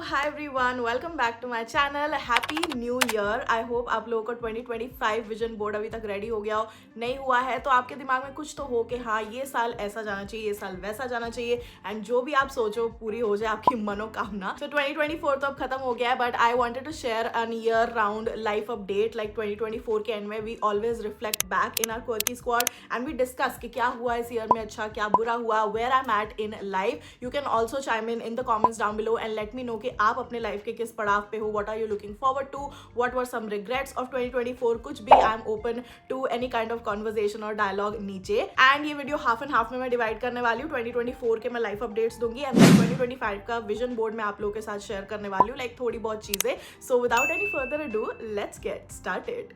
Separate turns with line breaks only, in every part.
Hi everyone, welcome back to my channel. Happy new year. I hope आप लोगों को 2025 vision board अभी तक रेडी हो गया हो। नहीं हुआ है तो आपके दिमाग में कुछ तो हो कि हाँ ये साल ऐसा जाना चाहिए, ये साल वैसा जाना चाहिए, एंड जो भी आप सोचो पूरी हो जाए आपकी मनोकामना। तो 2024 तो अब खत्म हो गया है, but I wanted to share an year round life update. Like 2024 के एंड में we always reflect back in our quirky squad and we discuss कि क्या हुआ इस ईयर में, अच्छा क्या बुरा हुआ, where I am at in life. You can also chime in the comments down below and let me know कि आप अपने लाइफ के किस पड़ाव पे हो, what are you looking forward to, what were some regrets of 2024, कुछ भी। I am open to any kind of conversation और डायलॉग नीचे। एंड ये वीडियो हाफ एंड हाफ में मैं डिवाइड करने वाली हूँ। 2024 के मैं लाइफ अपडेट्स दूंगी एंड 2025 का विजन बोर्ड मैं आप लोगों के साथ शेयर करने वाली हूँ, लाइक थोड़ी बहुत चीजें। So without any further ado, let's get started.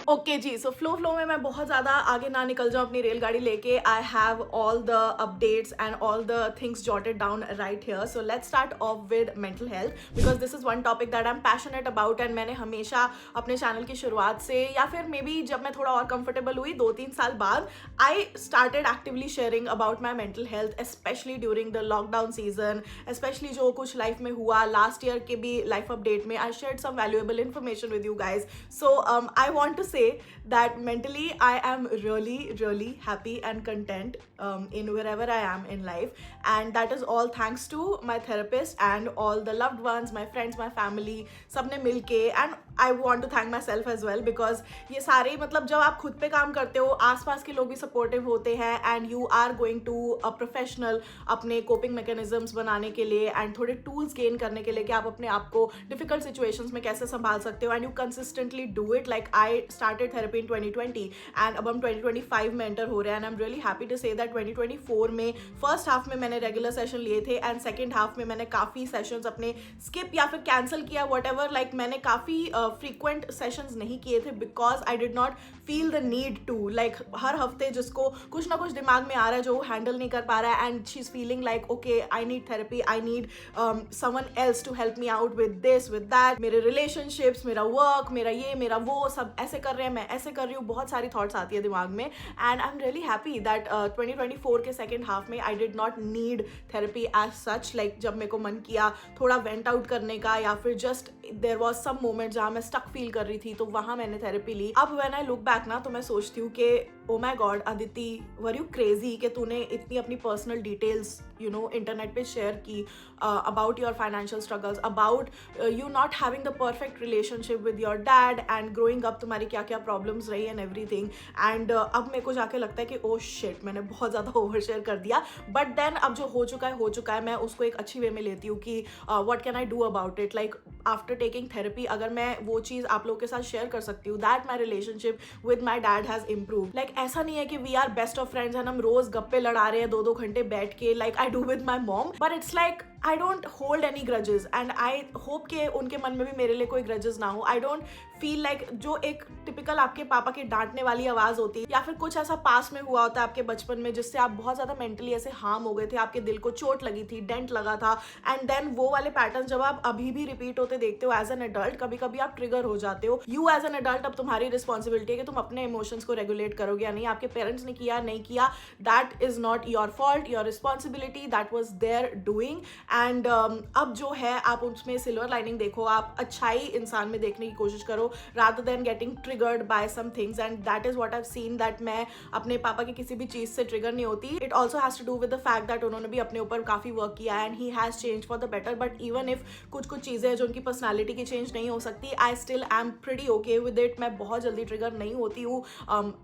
Okay जी, सो फ्लो में मैं बहुत ज़्यादा आगे ना निकल जाऊँ अपनी रेलगाड़ी लेके। I have all the updates and all the things jotted down right here. So let's start of with mental health, because this is one topic that I am passionate about. And मैंने हमेशा अपने channel की शुरुआत से, या फिर may be जब मैं थोड़ा और कंफर्टेबल हुई 2-3 साल बाद, I started actively sharing about my mental health, specially during the lockdown season, specially जो कुछ लाइफ में हुआ लास्ट ईयर के भी लाइफ अपडेट में। I shared some valuable information with you guys. So I want to say that mentally I am really happy and content in wherever I am in life, and that is all thanks to my therapist and all the loved ones, my friends, my family, सबने मिलके। and I want to thank myself as well, because ये सारे मतलब जब आप खुद पे काम करते हो, आसपास के लोग भी सपोर्टिव होते हैं and you are going to a professional अपने coping mechanisms बनाने के लिए and थोड़े tools gain करने के लिए कि आप अपने आप को difficult situations में कैसे संभाल सकते हो, and you consistently do it. Like I started therapy in 2020 and अब हम 2025 में enter हो रहे हैं, and I'm really happy to say that 2024 में first half में मैंने regular session लिए थे and second half में मैंने काफ़ी sessions अपने skip या फिर cancel किया, whatever. Like मैंने काफ़ी frequent sessions नहीं किए थे because I did not feel the need to. Like हर हफ्ते जिसको कुछ ना कुछ दिमाग में आ रहा है जो वो handle नहीं कर पा रहा है, and she's feeling like okay I need therapy, I need someone else to help me out with this with that, मेरे relationships, मेरा work, मेरा ये मेरा वो, सब ऐसे कर रहे हैं, मैं ऐसे कर रही हूँ, बहुत सारी थॉट्स आती है दिमाग में। And I am really happy that 2024 के सेकेंड हाफ में I did not need therapy as such. Like जब मेरे को मन किया थोड़ा वेंट आउट करने का, या फिर just there was some moment जहाँ मैं स्टक फील कर रही थी, तो वहाँ मैंने थेरेपी ली। अब व्हेन आई लुक बैक ना, तो मैं सोचती हूँ कि oh my god Aditi, were you crazy कि तूने इतनी अपनी personal details you know internet पे शेयर की about your financial struggles, about you not having the perfect relationship with your dad and growing up, तुम्हारी क्या क्या प्रॉब्लम्स रही एंड एवरीथिंग। एंड अब मेरे को जाके लगता है कि ओ शिट, मैंने बहुत ज़्यादा ओवर शेयर कर दिया। बट देन अब जो हो चुका है, मैं उसको एक अच्छी वे में लेती हूँ कि what can I do about it. Like after taking therapy अगर मैं वो चीज़ आप लोगों के साथ शेयर कर सकती हूँ, that my relationship with my dad has improve. Like ऐसा नहीं है कि we are best of friends and हम रोज गप्पे लड़ा रहे हैं 2-2 घंटे बैठ के, like I do with my mom, but it's like I don't hold any grudges and I hope कि उनके मन में भी मेरे लिए कोई grudges ना हो। I don't feel like जो एक टिपिकल आपके पापा की डांटने वाली आवाज़ होती है, या फिर कुछ ऐसा पास में हुआ होता है आपके बचपन में जिससे आप बहुत ज़्यादा मेंटली ऐसे हार्म हो गए थे, आपके दिल को चोट लगी थी, डेंट लगा था, एंड देन वो वाले पैटर्न जब आप अभी भी रिपीट होते देखते हो एज एन एडल्ट, कभी कभी आप ट्रिगर हो जाते हो। यू एज एन एडल्ट, अब तुम्हारी रिस्पॉन्सिबिलिटी है कि तुम अपने इमोशंस को रेगुलेट करोगे या नहीं। आपके पेरेंट्स ने किया नहीं किया, that is not your fault, your responsibility, that was their doing. And अब जो है आप उसमें सिल्वर लाइनिंग देखो, आप अच्छाई इंसान में देखने की कोशिश करो rather than getting triggered by some things, and that is what I've seen, that मैं अपने पापा की किसी भी चीज़ से ट्रिगर नहीं होती। It also has to do with the fact that उन्होंने भी अपने ऊपर काफ़ी वर्क किया and he has changed for the better, but even if कुछ चीज़ें हैं जो उनकी पर्सनालिटी की चेंज नहीं हो सकती, I still am pretty okay with it। मैं बहुत जल्दी ट्रिगर नहीं होती हूँ।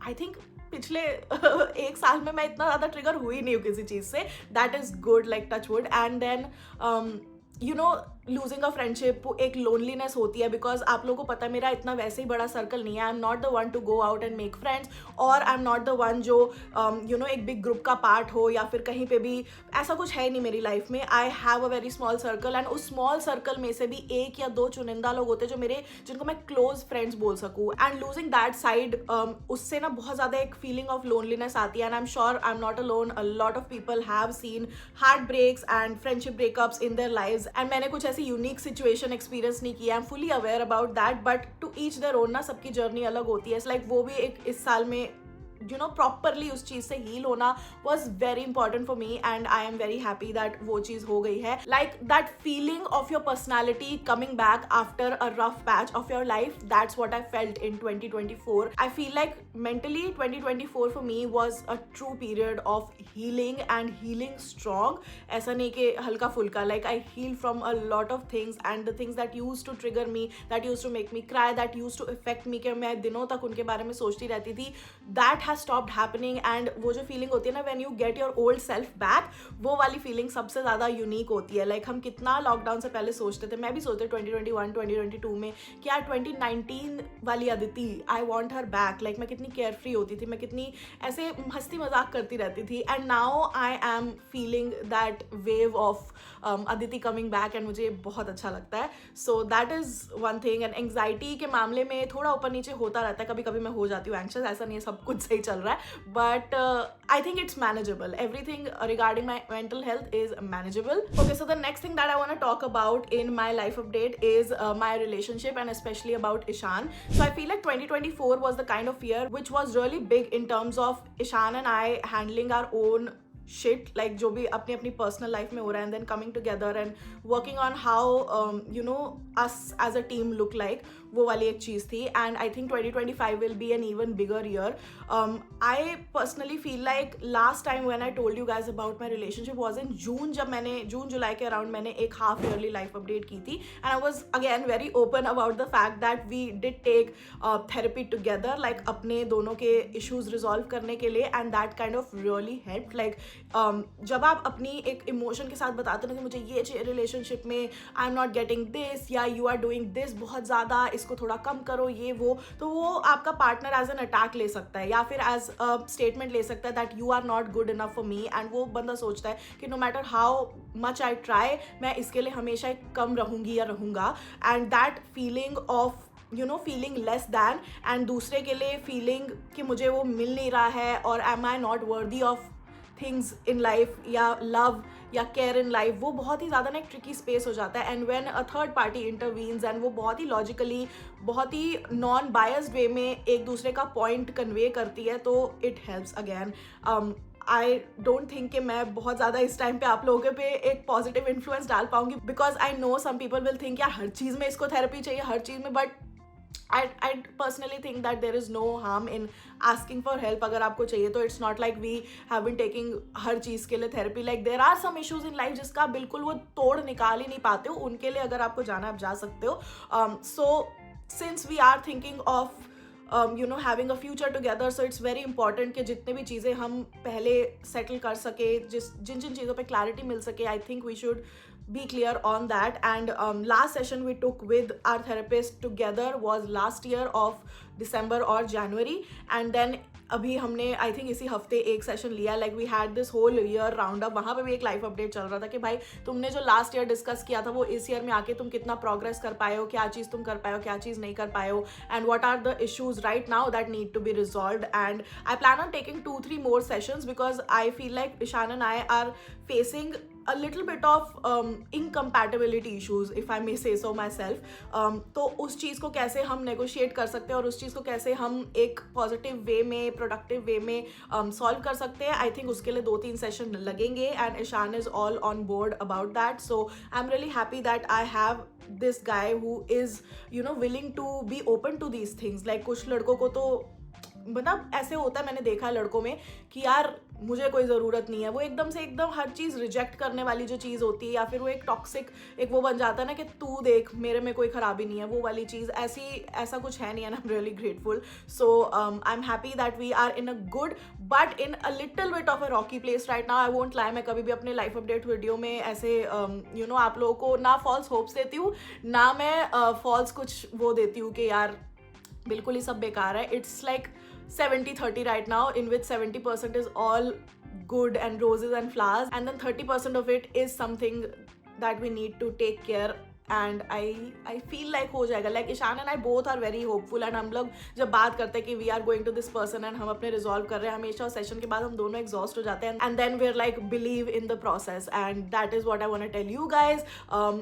I think पिछले एक साल में मैं इतना ज़्यादा ट्रिगर हुई नहीं हूँ किसी चीज़ से, that is good, like touch wood. And then you know losing a friendship एक लोनलीनेस होती है, बिकॉज आप लोगों को पता है मेरा इतना वैसे ही बड़ा सर्कल नहीं है। I am not the one to go out and make friends, और I am not the one जो यू नो एक बिग ग्रुप का पार्ट हो, या फिर कहीं पे भी ऐसा कुछ है नहीं मेरी लाइफ में। आई have a very small circle, and उस स्मॉल सर्कल में से भी 1 या 2 चुनिंदा लोग होते हैं जो मेरे, जिनको मैं क्लोज फ्रेंड्स बोल सकूँ। एंड लूजिंग दैट साइड, उससे ना बहुत ज़्यादा एक फीलिंग ऑफ लोनलीनेस आती है, and I am sure I am not alone. A lot of people have seen heart breaks and friendship breakups in their lives, and मैंने कुछ ऐसी यूनिक सिचुएशन एक्सपीरियंस नहीं किया। I am fully aware about that, but to each their own ना, सबकी journey अलग होती है। लाइक वो भी एक इस साल में प्रॉपरली उस चीज से हील होना was very important for me, and I am very happy that वो चीज हो गई है. Like that feeling of your personality coming back after a rough patch of your life, that's what I felt in 2024. I feel like mentally 2024 for me was a true period of healing and healing strong. ऐसा नहीं कि हल्का फुल्का. Like I healed from a lot of things, and the things that used to trigger me, that used to make me cry, that used to affect me कि मैं दिनों तक उनके बारे में सोचती रहती थी, that has stopped happening. And वो जो feeling होती है ना when you get your old self back, वो वाली feeling सबसे ज़्यादा यूनिक होती है. Like हम कितना लॉकडाउन से पहले सोचते थे, मैं भी सोचते 2021 2022 में कि यार 2019 वाली Aditi, I want her back. Like मैं कितनी केयर फ्री होती थी, मैं कितनी ऐसे हंसती मजाक करती रहती थी. And now I am feeling that wave of Aditi coming back, and मुझे बहुत अच्छा लगता है. सो that is one thing. And anxiety के मामले में थोड़ा ऊपर नीचे होता रहता है, कभी कभी मैं हो जाती हूँ एंग्शियस, ऐसा नहीं है सब कुछ सही चल रहा है, but I think it's manageable. Everything regarding my mental health is manageable. Okay, so the next thing that I want to talk about in my life update is my relationship, and especially about Ishan. So I feel like 2024 was the kind of year which was really big in terms of Ishan and I handling our own shit, like जो भी अपनी अपनी personal life में हो रहा है, and then coming together and working on how us as a team look like. वो वाली एक चीज़ थी. And I think 2025 will be an even bigger year. I personally feel like last time when I told you guys about my relationship was in June, जब मैंने जून जुलाई के around मैंने एक half yearly life update की थी, and I was again very open about the fact that we did take therapy together, like अपने दोनों के issues resolve करने के लिए, and that kind of really helped. Like जब आप अपनी एक इमोशन के साथ बताते हो कि मुझे ये चाहिए रिलेशनशिप में, आई एम नॉट गेटिंग दिस, या यू आर डूइंग दिस बहुत ज़्यादा, इसको थोड़ा कम करो, ये वो, तो वो आपका पार्टनर एज एन अटैक ले सकता है, या फिर एज अ स्टेटमेंट ले सकता है that you are not good enough for me. And वो बंदा सोचता है कि no matter how much I try, मैं इसके लिए हमेशा एक कम रहूँगी या रहूँगा. And that feeling of feeling less than, and दूसरे के लिए फीलिंग कि मुझे वो मिल नहीं रहा है, और am I not worthy of things in life, या लव या केयर इन लाइफ, वो बहुत ही ज़्यादा ना एक ट्रिकी स्पेस हो जाता है. And when a third party intervenes, and वो बहुत ही लॉजिकली, बहुत ही नॉन बायस्ड वे में एक दूसरे का पॉइंट कन्वे करती है, तो it helps again. I don't think कि मैं बहुत ज़्यादा इस टाइम पे आप लोगों पे एक पॉजिटिव इन्फ्लुएंस डाल पाऊंगी, because I know some people will think यार हर चीज़ में इसको थेरेपी चाहिए, हर चीज़ में, but I personally think that there is no harm in asking for help. अगर आपको चाहिए तो it's not like we have been taking हर चीज़ के लिए therapy. Like there are some issues in life जिसका बिल्कुल वो तोड़ निकाल ही नहीं पाते हो, उनके लिए अगर आपको जाना आप जा सकते हो. So since we are thinking of having a future together, so it's very important कि जितने भी चीज़ें हम पहले settle कर सके, जिन चीज़ों पे clarity मिल सके, I think we should be clear on that. And last session we took with our therapist together was last year of December or January, and then अभी हमने आई थिंक इसी हफ्ते एक सेशन लिया. Like we had this whole year round up, वहाँ पे भी एक लाइफ अपडेट चल रहा था कि भाई तुमने जो लास्ट ईयर डिस्कस किया था वो इस ईयर में आके तुम कितना प्रोग्रेस कर पाए हो, क्या चीज़ तुम कर पाए हो, क्या चीज़ नहीं कर पाए हो, and what are the issues right now that need to be resolved. And I plan on taking 2-3 more sessions because I feel like Ishan and I are facing a little bit of incompatibility issues, if I may say so myself. तो उस चीज़ को कैसे हम negotiate कर सकते हैं, और उस चीज़ को कैसे हम एक positive way में, productive way में solve कर सकते हैं. I think उसके लिए 2-3 session लगेंगे, and Ishan is all on board about that. So I'm really happy that I have this guy who is willing to be open to these things. Like कुछ लड़कों को तो मतलब ऐसे होता है, मैंने देखा है लड़कों में कि यार मुझे कोई ज़रूरत नहीं है, वो एकदम हर चीज़ रिजेक्ट करने वाली जो चीज़ होती है, या फिर वो एक टॉक्सिक एक वो बन जाता है ना कि तू देख मेरे में कोई ख़राबी नहीं है, वो वाली चीज़. ऐसा कुछ है नहीं, and I am really grateful. So I am happy that we are in a good but in a little bit of a rocky place right now. I won't lie, मैं कभी भी अपने लाइफ अपडेट वीडियो में ऐसे आप लोगों को ना फॉल्स होप्स देती हूँ, ना मैं फॉल्स कुछ वो देती हूँ कि यार बिल्कुल ही सब बेकार है. It's like 70-30 right now, in which 70% is all good and roses and flowers, and then 30% of it is something that we need to take care and I feel like हो जाएगा. Like Ishaan and I both are very hopeful, and हम लोग जब बात करते हैं कि we are going to this person and हम अपने रिजॉल्व कर रहे हैं, हमेशा सेशन के बाद हम दोनों एग्जॉस्ट हो जाते हैं, and then we are like believe in the process, and that is what I want to tell you guys.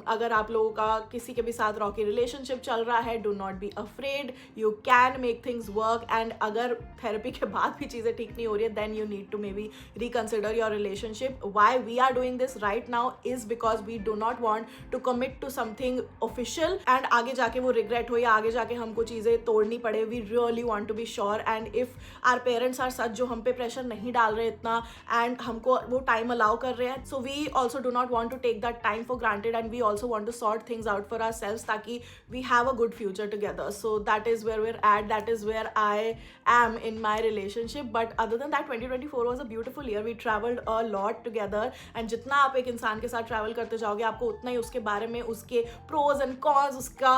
अगर आप लोगों का किसी के भी साथ रॉकी रिलेशनशिप चल रहा है, do not be afraid, you can make things work. And अगर थेरेपी के बाद भी चीज़ें ठीक नहीं हो रही है, then you need to maybe reconsider your relationship. Why we are doing this right now is because we do not want to commit to something official and आगे जाके वो रिग्रेट हो या आगे जाके हमको चीज़ें तोड़नी पड़े. We really want to be sure, and if our parents are such, जो हम पे प्रेशर नहीं डाल रहे इतना एंड हमको वो टाइम अलाउ कर रहे हैं, so we also do not want to take that time for granted, and we also want to sort things out for ourselves ताकि we have a good future together. So that is where we're at, that is where I am in my relationship. But other than that, 2024 was a beautiful year. We traveled a lot together, and जितना आप एक इंसान के साथ travel करते जाओगे, आपको उतना ही उसके बारे में, उसके प्रोज एंड कॉन्स, उसका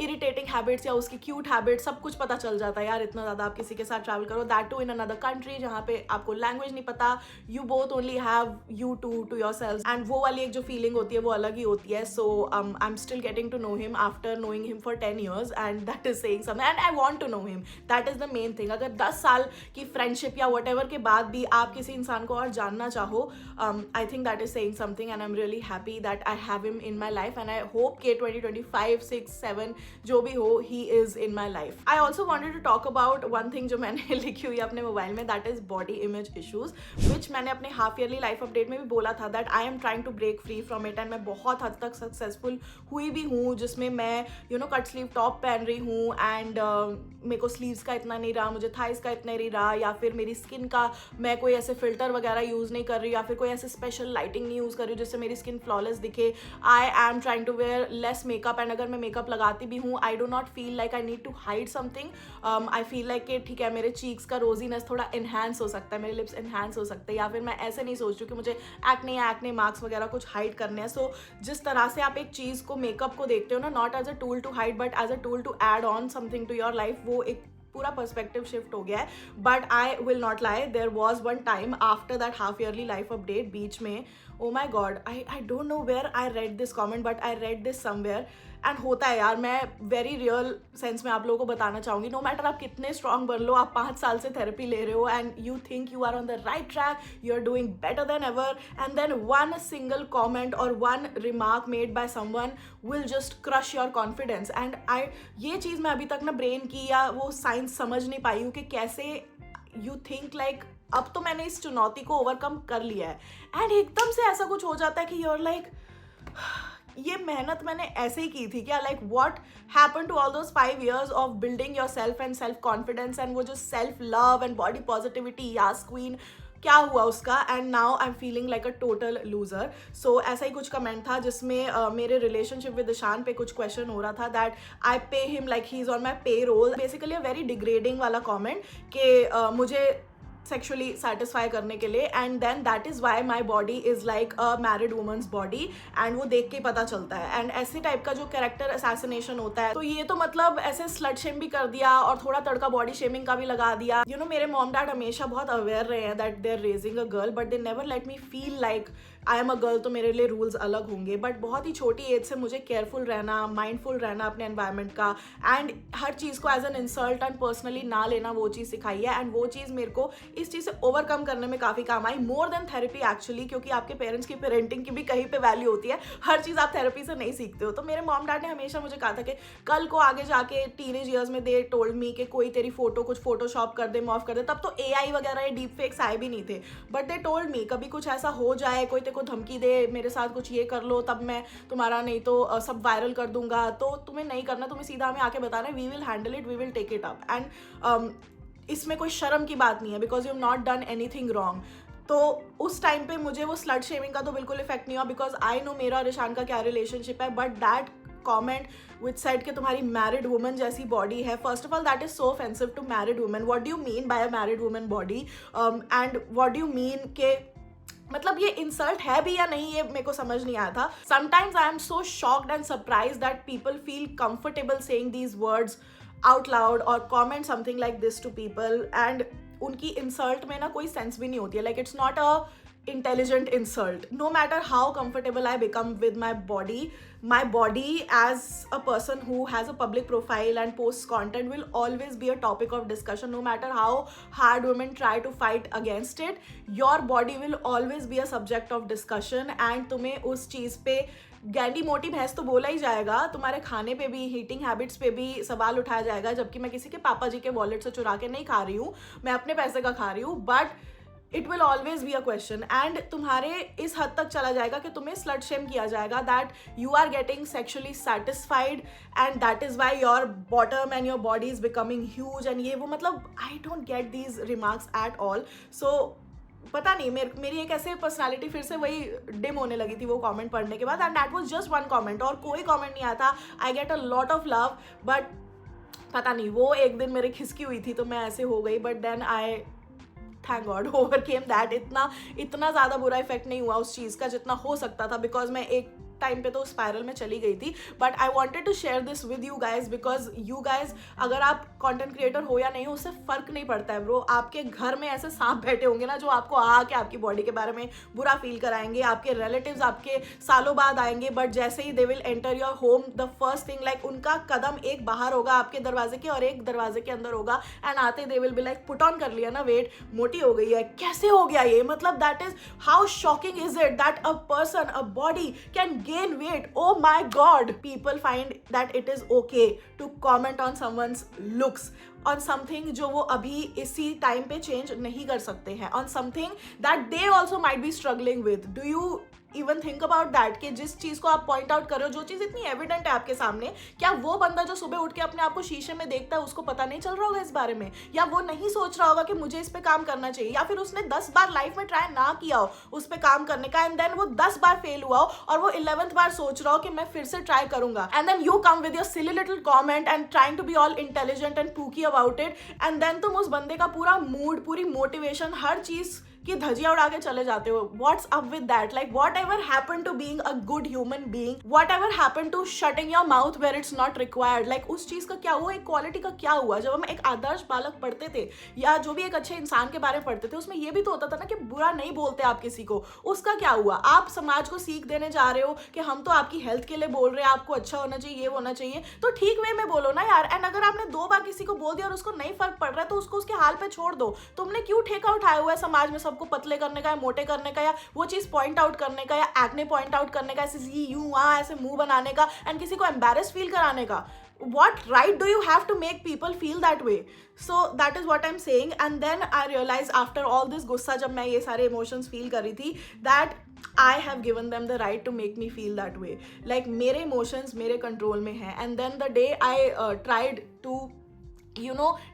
इरिटेटिंग हैबिट्स या उसकी क्यूट हैबिट्स, सब कुछ पता चल जाता है यार. इतना ज़्यादा आप किसी के साथ ट्रैवल करो, that too in another country जहाँ पे आपको लैंग्वेज नहीं पता, you both only have you to yourself, and वो वाली एक जो फीलिंग होती है वो अलग ही होती है. So I am still getting to know him after knowing him for 10 years, and that is saying something, and I want to know him. That is the main thing. अगर 10 साल की फ्रेंडशिप या वट एवर के बाद भी आप किसी इंसान को और जानना चाहो, I think that is saying something, and I am really happy that I have him in my life, and I hope के 2025, 6, 7 जो भी हो, he is in my life. I also wanted to talk about one thing जो मैंने लिखी हुई है अपने मोबाइल में, that is body image issues, which मैंने अपने हाफ ईयरली लाइफ अपडेट में भी बोला था that I am trying to break free from it, and मैं बहुत हद तक सक्सेसफुल हुई भी हूँ, जिसमें मैं कट स्लीव टॉप पहन रही हूँ, एंड मेरे को स्लीव्स का इतना नहीं रहा, मुझे थाइस का इतना नहीं रहा, या फिर मेरी स्किन का मैं कोई ऐसे फिल्टर वगैरह यूज़ नहीं कर रही, या फिर कोई ऐसे स्पेशल लाइटिंग नहीं यूज़ कर रही हूँ जिससे मेरी स्किन फ्लॉलेस दिखे. I am trying to wear less makeup, and अगर मैं मेकअप लगाती भी हूँ, I do not feel like I need to hide something. I feel like कि ठीक है, मेरे चीक्स का रोजीनेस थोड़ा इन्हांस हो सकता है, मेरे लिप्स इन्हांस हो सकते हैं, या फिर मैं ऐसे नहीं सोच रही हूँ कि मुझे एक्ने मार्क्स वगैरह कुछ हाइड करने हैं. सो जिस तरह से आप एक चीज़ को, मेकअप को देखते हो ना, not as a tool to hide but as a tool to add on something to your life, वो एक पूरा पर्सपेक्टिव शिफ्ट हो गया है. But I will not lie, there was one time after that half yearly life update, बीच में, oh my god, I don't know where I read this comment, but I read this somewhere, and होता है यार. मैं very real sense में आप लोगों को बताना चाहूँगी, नो मैटर आप कितने स्ट्रॉन्ग बन लो, आप 5 साल से थेरेपी ले रहे हो, and you think you are on the right track, you are doing better than ever, and then one single comment और one remark made by someone will just crush your confidence. And ये चीज़ मैं अभी तक ना brain की या वो साइंस समझ नहीं पाई हूँ कि कैसे यू थिंक लाइक अब तो मैंने इस चुनौती को ओवरकम कर लिया है, एंड एकदम से ऐसा कुछ हो जाता है कि यूर लाइक ये मेहनत मैंने ऐसे ही की थी क्या, like what happen to all those 5 years of building yourself and self confidence, and वो जो self love and body positivity, yas queen, क्या हुआ उसका, and now I am feeling like a total loser. So ऐसा ही कुछ comment था जिसमें मेरे रिलेशनशिप विद ईशान पे कुछ क्वेश्चन हो रहा था, that I pay him like he is on my payroll, basically a very degrading वाला कॉमेंट कि मुझे सेक्शुअली सेटिस्फाई करने के लिए, and then that is why my body is like a married women's body, and वो देख के पता चलता है. एंड ऐसे टाइप का जो कैरेक्टर असैसिनेशन होता है, तो ये तो मतलब ऐसे स्लट शेम भी कर दिया और थोड़ा तड़का बॉडी शेमिंग का भी लगा दिया. मेरे मॉम डैड हमेशा बहुत अवेयर रहे हैं that they are raising a girl, but they never let me feel like I am a girl, तो मेरे लिए रूल्स अलग होंगे. बट बहुत ही छोटी एज से मुझे केयरफुल रहना, माइंडफुल रहना अपने एनवायरनमेंट का, एंड हर चीज़ को as an insult and personally ना लेना, वो चीज़ सिखाई है. एंड वो चीज़ मेरे को इस चीज़ से ओवरकम करने में काफ़ी काम आई, मोर देन थेरेपी एक्चुअली, क्योंकि आपके पेरेंट्स की पेरेंटिंग की भी कहीं पे वैल्यू होती है, हर चीज़ आप थेरेपी से नहीं सीखते हो. तो मेरे मॉम डैड ने हमेशा मुझे कहा था कि कल को आगे जाके टीनेज ईयर्स में दे टोल्ड मी कि कोई तेरी फोटो कुछ फोटोशॉप कर दे, मॉफ कर दे. तब तो AI वगैरह ये डीप फेक्स आए भी नहीं थे, बट दे टोल्ड मी कभी कुछ ऐसा हो जाए, कोई तेरे को धमकी दे, मेरे साथ कुछ ये कर लो, तब मैं तुम्हारा नहीं तो सब वायरल कर दूंगा. तो तुम्हें नहीं करना, तुम्हें सीधा हमें आके बताना है, we will handle it, we will take it up. And इसमें कोई शर्म की बात नहीं है, because you have not done anything wrong. तो उस टाइम पे मुझे वो स्लट शेमिंग का तो बिल्कुल इफेक्ट नहीं हुआ, बिकॉज आई नो मेरा और ईशान का क्या रिलेशनशिप है. But that comment which said कि तुम्हारी मैरिड वुमन जैसी बॉडी है, first of all that is so offensive to married woman. What do you mean by a married woman body, and what do you mean के मतलब ये insult है भी या नहीं, ये मेरे को समझ नहीं आया था. Sometimes I am so shocked and surprise that people feel comfortable saying these words out loud और comment something like this to people, and उनकी इंसल्ट में ना कोई सेंस भी नहीं होती है. Like it's not a intelligent insult. No matter how comfortable I become with my body as a person who has a public profile and posts content will always be a topic of discussion. No matter how hard women try to fight against it, your body will always be a subject of discussion. And तुम्हें उस चीज़ पे गैंडी मोटी भैंस तो बोला ही जाएगा, तुम्हारे खाने पे भी, हीटिंग हैबिट्स पे भी सवाल उठाया जाएगा. जबकि मैं किसी के पापा जी के वॉलेट से चुरा के नहीं खा रही हूँ, मैं अपने पैसे का खा रही हूँ, but it will always be a question. And तुम्हारे इस हद तक चला जाएगा कि तुम्हें स्लट शेम किया जाएगा that you are getting sexually satisfied and that is why your bottom and your body is becoming huge and ये वो. मतलब I don't get these remarks at all. So पता नहीं मेरी एक ऐसे पर्सनालिटी फिर से वही डिम होने लगी थी वो कमेंट पढ़ने के बाद. And that was just one comment, और कोई कमेंट नहीं आया था. I get a lot of love, but पता नहीं वो एक दिन मेरे खिसकी हुई थी तो मैं ऐसे हो गई. But then I thank God overcame that. इतना ज़्यादा बुरा इफेक्ट नहीं हुआ उस चीज़ का जितना हो सकता था, बिकॉज मैं एक टाइम पे तो स्पायरल में चली गई थी. But I wanted to share this with you guys, because you guys अगर आप कंटेंट क्रिएटर हो या नहीं हो उससे फर्क नहीं पड़ता है ब्रो. आपके घर में ऐसे सांप बैठे होंगे ना जो आपको आके आपकी बॉडी के बारे में बुरा फील कराएंगे. आपके रिलेटिव्स आपके सालों बाद आएंगे, बट जैसे ही they will enter your home the first thing like उनका कदम एक बाहर होगा आपके दरवाजे के और एक दरवाजे के अंदर होगा. एंड आते they will be like put on कर लिया ना वेट, मोटी हो गई है, कैसे हो गया ये. मतलब that is how shocking is it that a person, a body can gain weight. Oh my god, people find that it is okay to comment on someone's looks, on something जो वो अभी इसी टाइम पे change नहीं कर सकते हैं, on something that they also might be struggling with. Do you even think about that कि जिस चीज़ को आप पॉइंट आउट कर रहे हो, जो चीज़ इतनी एविडेंट है आपके सामने, क्या वो बंदा जो सुबह उठ के अपने आप को शीशे में देखता है उसको पता नहीं चल रहा होगा इस बारे में, या वो नहीं सोच रहा होगा कि मुझे इस पे काम करना चाहिए, या फिर उसने 10 बार लाइफ में ट्राई ना किया हो उस पे काम करने का एंड देन वो 10 बार फेल हुआ हो और वो 11th बार सोच रहा हो कि मैं फिर से ट्राई करूंगा. And then you come with your silly little comment and trying to be all intelligent and pookie about it, and then तुम उस बंदे का पूरा मूड, पूरी मोटिवेशन, हर चीज कि धजिया उड़ा के चले जाते हो. What's up with that? Like whatever happen to being a good human being, whatever happen to shutting your mouth where it's not required. Like उस चीज का क्या हुआ, एक क्वालिटी का क्या हुआ. जब हम एक आदर्श बालक पढ़ते थे या जो भी एक अच्छे इंसान के बारे में पढ़ते थे उसमें ये भी तो होता था ना कि बुरा नहीं बोलते आप किसी को. उसका क्या हुआ? आप समाज को सीख देने जा रहे हो कि हम तो आपकी हेल्थ के लिए बोल रहे हैं, आपको अच्छा होना चाहिए, ये होना चाहिए, तो ठीक वे में बोलो ना यार. एंड अगर आपने 2 बार किसी को बोल दिया और उसको नहीं फर्क पड़ रहा है तो उसको उसके हाल पे छोड़ दो. तुमने क्यों ठेका उठाया हुआ है समाज में सबको पतले करने का, मोटे करने का, या वो चीज पॉइंट आउट करने का, या एक्ने पॉइंट आउट करने का, ऐसे ऐसे मुंह बनाने का एंड किसी को एम्बैरेस फील कराने का. What right do you have to make people feel that way? So that is what I'm saying. And then I realized after all this गुस्सा, जब मैं ये सारे emotions feel कर रही थी, that I have given them the right to make me feel that way. Like मेरे emotions मेरे control में हैं. And then the day I tried to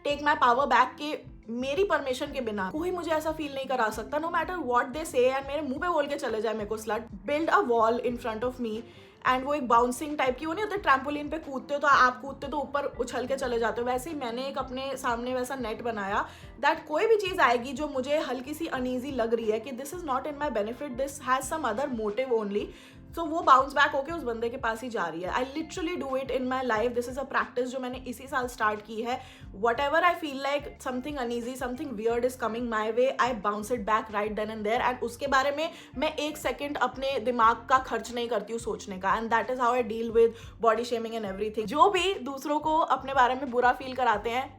take my power back के मेरी परमिशन के बिना कोई मुझे ऐसा फील नहीं करा सकता, नो मैटर व्हाट दे से. एंड मेरे मुंह पे बोल के चले जाए मेरे को slut, build a wall in front of me. And वो एक बाउंसिंग टाइप की, वो नहीं होते ट्रैम्पोलिन पे कूदते हो तो आप कूदते तो ऊपर उछल के चले जाते हो, वैसे ही मैंने एक अपने सामने वैसा नेट बनाया दैट कोई भी चीज़ आएगी जो मुझे हल्की सी अनईजी लग रही है कि this is not in my benefit, this has some other motive only, so वो बाउंस बैक होके उस बंदे के पास ही जा रही है. I literally do it in my life. This is a practice जो मैंने इसी साल स्टार्ट की है. Whatever I feel like something uneasy, something weird is coming my way, I bounce it back right then and there. And उसके बारे में मैं 1 सेकेंड अपने दिमाग का खर्च नहीं करती हूँ सोचने का. And that is how I deal with body shaming and everything. जो भी दूसरों को अपने बारे में बुरा फील कराते हैं,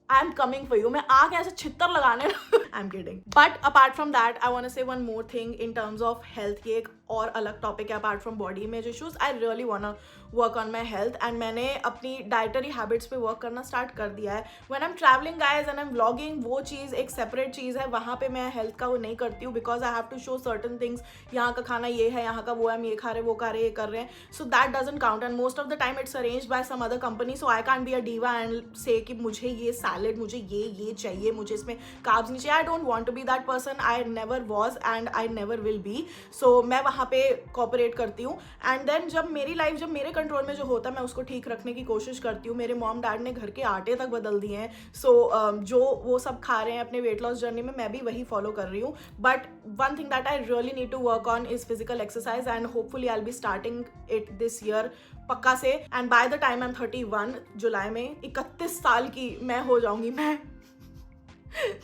I am coming for you. मैं आके ऐसे छित्तर लगाने I am kidding. But apart from that I want to say one more thing in terms of health. ये एक और अलग टॉपिक है apart from body image issues. I really want work on my health and मैंने अपनी dietary habits पे work करना start कर दिया है. When I am travelling guys and I M vlogging, वो चीज़ एक सेपरेट चीज़ है, वहाँ पे मैं हेल्थ का वो नहीं करती हूँ because I have to show certain things. यहाँ का खाना ये है, यहाँ का वो है, हम ये खा रहे, वो खा रहे, ये कर रहे हैं, so that doesn't count. And most of the time it's arranged by some other company, so I can't be a diva and say कि मुझे ये सैलेड, मुझे ये चाहिए, मुझे इसमें कार्ब्स नहीं चाहिए. I don't want to be that person. I never was and I never will be. So मैं वहाँ पे कॉपरेट करती हूँ. एंड देन जब मेरी लाइफ, जब मेरे कंट्रोल में जो होता है मैं उसको ठीक रखने की कोशिश करती हूँ. मेरे मॉम डैड ने घर के आटे तक बदल दिए हैं. सो जो वो सब खा रहे हैं अपने वेट लॉस जर्नी में, मैं भी वही फॉलो कर रही हूँ. But one thing that I really need to work on is physical exercise and hopefully I will be starting it this year पक्का से. And by the time I am 31 जुलाई में 31 साल की मैं हो जाऊंगी.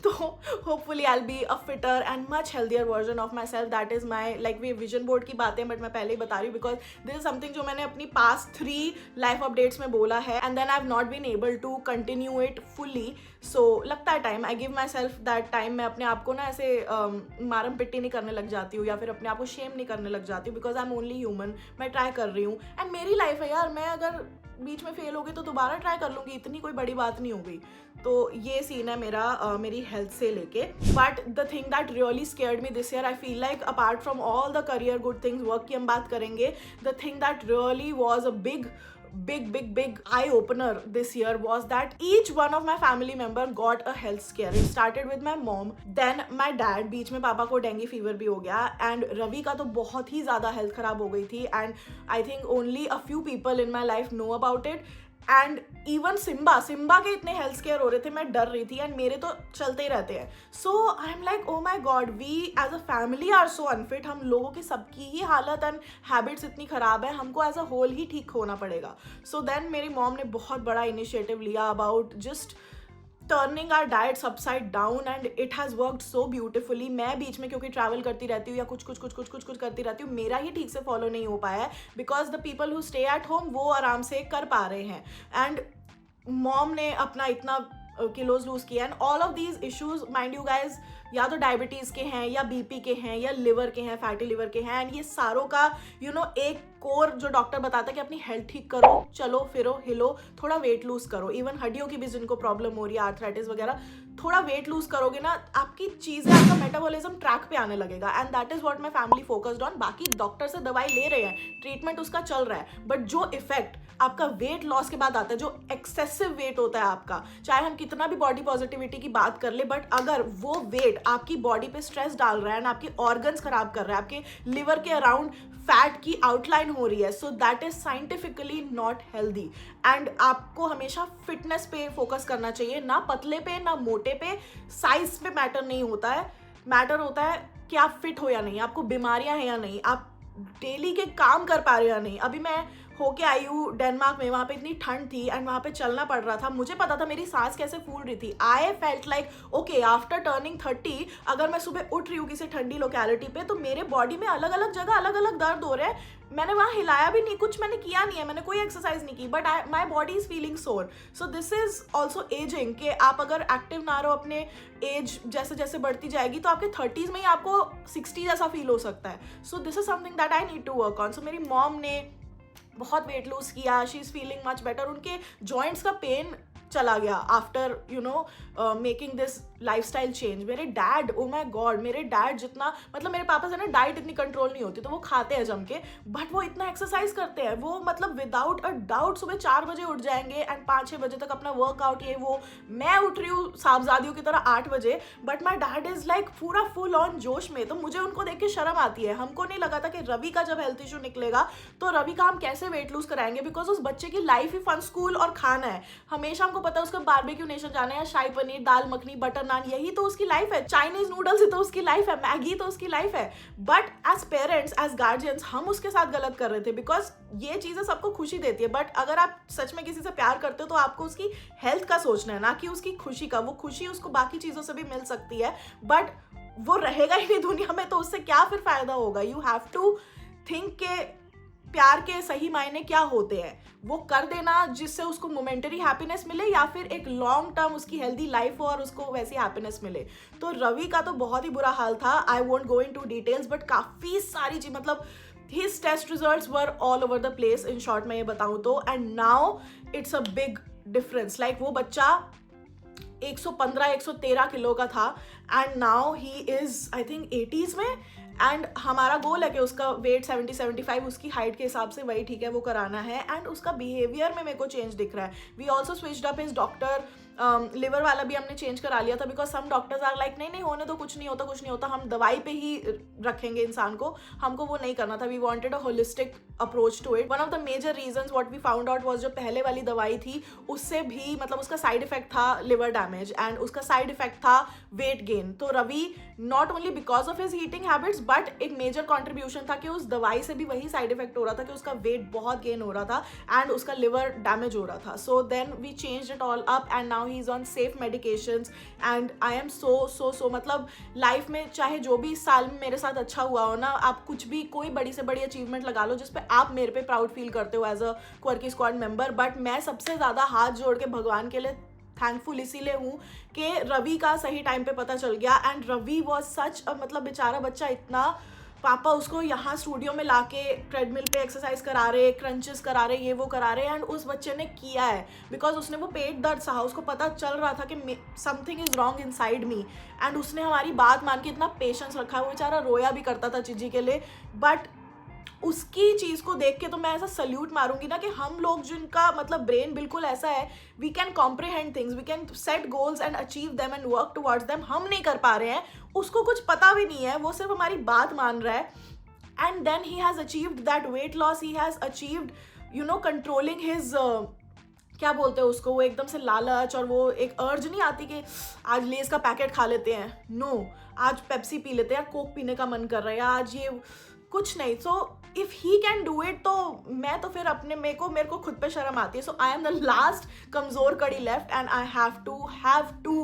तो hopefully I be a fitter and much healthier version of myself. That is my like way vision board की बातें बट मैं पहले ही बता रही हूँ बिकॉज दिस इज समथिंग जो मैंने अपनी पास्ट 3 लाइफ अपडेट्स में बोला है and then I have not been able to continue it fully. So लगता है time, I give myself that time. मैं अपने आप को ना ऐसे मारम पिट्टी नहीं करने लग जाती हूँ या फिर अपने आप को शेम नहीं करने लग जाती हूँ because I am only human. मैं ट्राई कर रही हूँ एंड मेरी लाइफ है यार. मैं अगर बीच में फेल हो गई तो दोबारा ट्राई कर लूँगी, इतनी कोई बड़ी बात नहीं हो गई. तो ये सीन है मेरा मेरी हेल्थ से लेके. But the thing that really scared me this year, I feel like apart from all the career good things, work की हम बात करेंगे, the thing that really was a big eye opener this year was that each one of my family member got a health scare. It started with my mom, then my dad. बीच में पापा को dengue fever भी हो गया and Ravi का तो बहुत ही ज़्यादा हेल्थ खराब हो गई थी and I think only a few people in my life know about it. And even Simba के इतने हेल्थ केयर हो रहे थे, मैं डर रही थी एंड मेरे तो चलते ही रहते हैं. So I am like oh my god, we as a family are so unfit. हम लोगों की सबकी ही हालत एंड हैबिट्स इतनी ख़राब है, हमको एज अ होल ही ठीक होना पड़ेगा. सो देन मेरी मॉम ने बहुत बड़ा इनिशिएटिव लिया about just turning our diets upside down and it has worked so beautifully. मैं बीच में क्योंकि ट्रैवल करती रहती हूँ या कुछ करती रहती हूँ, मेरा ही ठीक से फॉलो नहीं हो पाया है because the people who stay at home वो आराम से कर पा रहे हैं एंड मॉम ने अपना इतना किलोज लूज किया and all of these issues mind you guys या तो डायबिटीज़ के हैं या बीपी के हैं या लिवर के हैं, फैटी लिवर के हैं एंड ये सारों का एक कोर जो डॉक्टर बताता है कि अपनी हेल्थ ठीक करो, चलो फिरो हिलो, थोड़ा वेट लूज करो. इवन हड्डियों की भी जिनको प्रॉब्लम हो रही है, आर्थराइटिस वगैरह, थोड़ा वेट लूज करोगे ना, आपकी चीज़ें, आपका मेटाबॉलिज्म ट्रैक पे आने लगेगा and that is what my family focused on. बाकी डॉक्टर से दवाई ले रहे हैं, ट्रीटमेंट उसका चल रहा है, बट जो इफेक्ट आपका वेट लॉस के बाद आता है, जो एक्सेसिव वेट होता है आपका, चाहे हम कितना भी बॉडी पॉजिटिविटी की बात कर ले, बट अगर वो वेट आपकी बॉडी पे स्ट्रेस डाल रहा है एंड आपकी ऑर्गन्स खराब कर रहा है, आपके लिवर के अराउंड फैट की आउटलाइन हो रही है, सो that is scientifically not healthy. And आपको हमेशा फिटनेस पे फोकस करना चाहिए, ना पतले पे ना मोटे पे. साइज पे मैटर नहीं होता है, मैटर होता है कि आप फिट हो या नहीं, आपको बीमारियां हैं या नहीं, आप डेली के काम कर पा रहे हो या नहीं. अभी मैं होके आई हूँ डेनमार्क में, वहाँ पे इतनी ठंड थी एंड वहाँ पे चलना पड़ रहा था. मुझे पता था मेरी सांस कैसे फूल रही थी. आई felt like okay after turning 30 अगर मैं सुबह उठ रही हूँ किसी ठंडी लोकेलिटी पे तो मेरे बॉडी में अलग अलग जगह अलग अलग दर्द हो रहे हैं. मैंने वहाँ हिलाया भी नहीं, कुछ मैंने किया नहीं है, मैंने कोई एक्सरसाइज नहीं की, but my body is feeling sore. So this is also ageing कि आप अगर एक्टिव ना रहो, अपने एज जैसे जैसे बढ़ती जाएगी तो आपके 30s में ही आपको 60 जैसा फील हो सकता है. So this is something that I need to work on. So मेरी मॉम ने बहुत वेट लूज किया, she is feeling much better. उनके जॉइंट्स का पेन चला गया after making this lifestyle change. मेरे डैड, ओ माय गॉड, मेरे डैड जितना, मतलब मेरे पापा से ना डाइट इतनी कंट्रोल नहीं होती, तो वो खाते हैं जम के, बट वो इतना एक्सरसाइज करते हैं. वो मतलब विदाउट अ डाउट सुबह 4 बजे उठ जाएंगे एंड 5-6 बजे तक अपना वर्कआउट, ये वो. मैं उठ रही हूँ साहबजादियों की तरह 8 बजे, but my dad is like पूरा फुल ऑन जोश में. तो मुझे उनको देख के शर्म आती है. हमको नहीं लगा था कि रवि का जब हेल्थ इशू निकलेगा तो रवि का हम कैसे वेट लूज कराएंगे, बिकॉज उस बच्चे की लाइफ ही फन, स्कूल और खाना है. हमेशा हमको पता है उसका बारबेक्यू नेशन जाना है, शाही पनीर, दाल मखनी, बटर नान, यही तो उसकी लाइफ है. चाइनीज नूडल्स ही तो उसकी लाइफ है, मैगी तो उसकी लाइफ है. But as parents, as guardians, हम उसके साथ गलत कर रहे थे बिकॉज ये चीज़ें सबको खुशी देती है. बट अगर आप सच में किसी से प्यार करते हो तो आपको उसकी हेल्थ का सोचना है, ना कि उसकी खुशी का. वो खुशी उसको बाकी चीज़ों से भी मिल सकती है, बट वो रहेगा ही नहीं दुनिया में, तो उससे क्या फिर फायदा होगा. यू हैव टू थिंक के प्यार के सही मायने क्या होते हैं. वो कर देना जिससे उसको मोमेंटरी हैप्पीनेस मिले या फिर एक लॉन्ग टर्म उसकी हेल्दी लाइफ हो और उसको वैसी हैप्पीनेस मिले. तो रवि का तो बहुत ही बुरा हाल था. I won't go into details, but काफ़ी सारी चीज, मतलब his test results were all over the place. In short मैं ये बताऊँ तो, and now it's a big difference. Like वो बच्चा 115-113 किलो का था and now he is I think 80s में. एंड हमारा गोल है कि उसका वेट 70-75 उसकी हाइट के हिसाब से वही ठीक है वो कराना है. एंड उसका बिहेवियर में मेरे को चेंज दिख रहा है. We also switched up his doctor. Liver वाला भी हमने चेंज करा लिया था because some doctors are like नहीं होने दो, कुछ नहीं होता, हम दवाई पे ही रखेंगे इंसान को. हमको वो नहीं करना था. We wanted a holistic approach to it. One of the major reasons what we found out was जो पहले वाली दवाई थी उससे भी, मतलब उसका साइड इफेक्ट था लिवर डैमेज एंड उसका साइड इफेक्ट था वेट गेन. तो Ravi not only because of his eating habits, but एक मेजर कॉन्ट्रीब्यूशन था कि उस दवाई से भी वही साइड इफेक्ट हो रहा था कि उसका वेट बहुत गेन हो रहा था एंड उसका लिवर डैमेज हो रहा था. So then we changed it all up and now he is on safe medications and I am so मतलब लाइफ में चाहे जो भी इस साल में मेरे साथ अच्छा हुआ हो ना, आप कुछ भी कोई बड़ी से बड़ी अचीवमेंट लगा लो जिस पे आप मेरे पे प्राउड फील करते हो as a quirky squad member, but मैं सबसे ज़्यादा हाथ जोड़ के भगवान के लिए थैंकफुल इसीलिए हूँ कि रवि का सही टाइम पे पता चल गया एंड रवि वॉज सच मतलब बेचारा बच्चा इतना, पापा उसको यहाँ स्टूडियो में लाके ट्रेडमिल पे एक्सरसाइज करा रहे, क्रंचेस करा रहे, ये वो करा रहे एंड उस बच्चे ने किया है बिकॉज उसने वो पेट दर्द सहा, उसको पता चल रहा था कि something is wrong in side me and उसने हमारी बात मान के इतना पेशेंस रखा है। वो बेचारा रोया भी करता था चीजी के लिए, बट उसकी चीज़ को देख के तो मैं ऐसा सल्यूट मारूंगी ना कि हम लोग जिनका मतलब ब्रेन बिल्कुल ऐसा है, we can comprehend things, we can set goals and achieve them and work towards them, हम नहीं कर पा रहे हैं, उसको कुछ पता भी नहीं है, वो सिर्फ हमारी बात मान रहा है and then he has achieved that weight loss, he has achieved controlling his क्या बोलते हैं उसको, वो एकदम से लालच और वो एक अर्ज नहीं आती कि आज लेस का पैकेट खा लेते हैं, नो आज पेप्सी पी लेते हैं, कोक पीने का मन कर रहा है, आज ये कुछ नहीं। So if he can do it तो मैं तो फिर अपने मेरे को खुद पे शर्म आती है। So I am the last कमजोर कड़ी left and I have to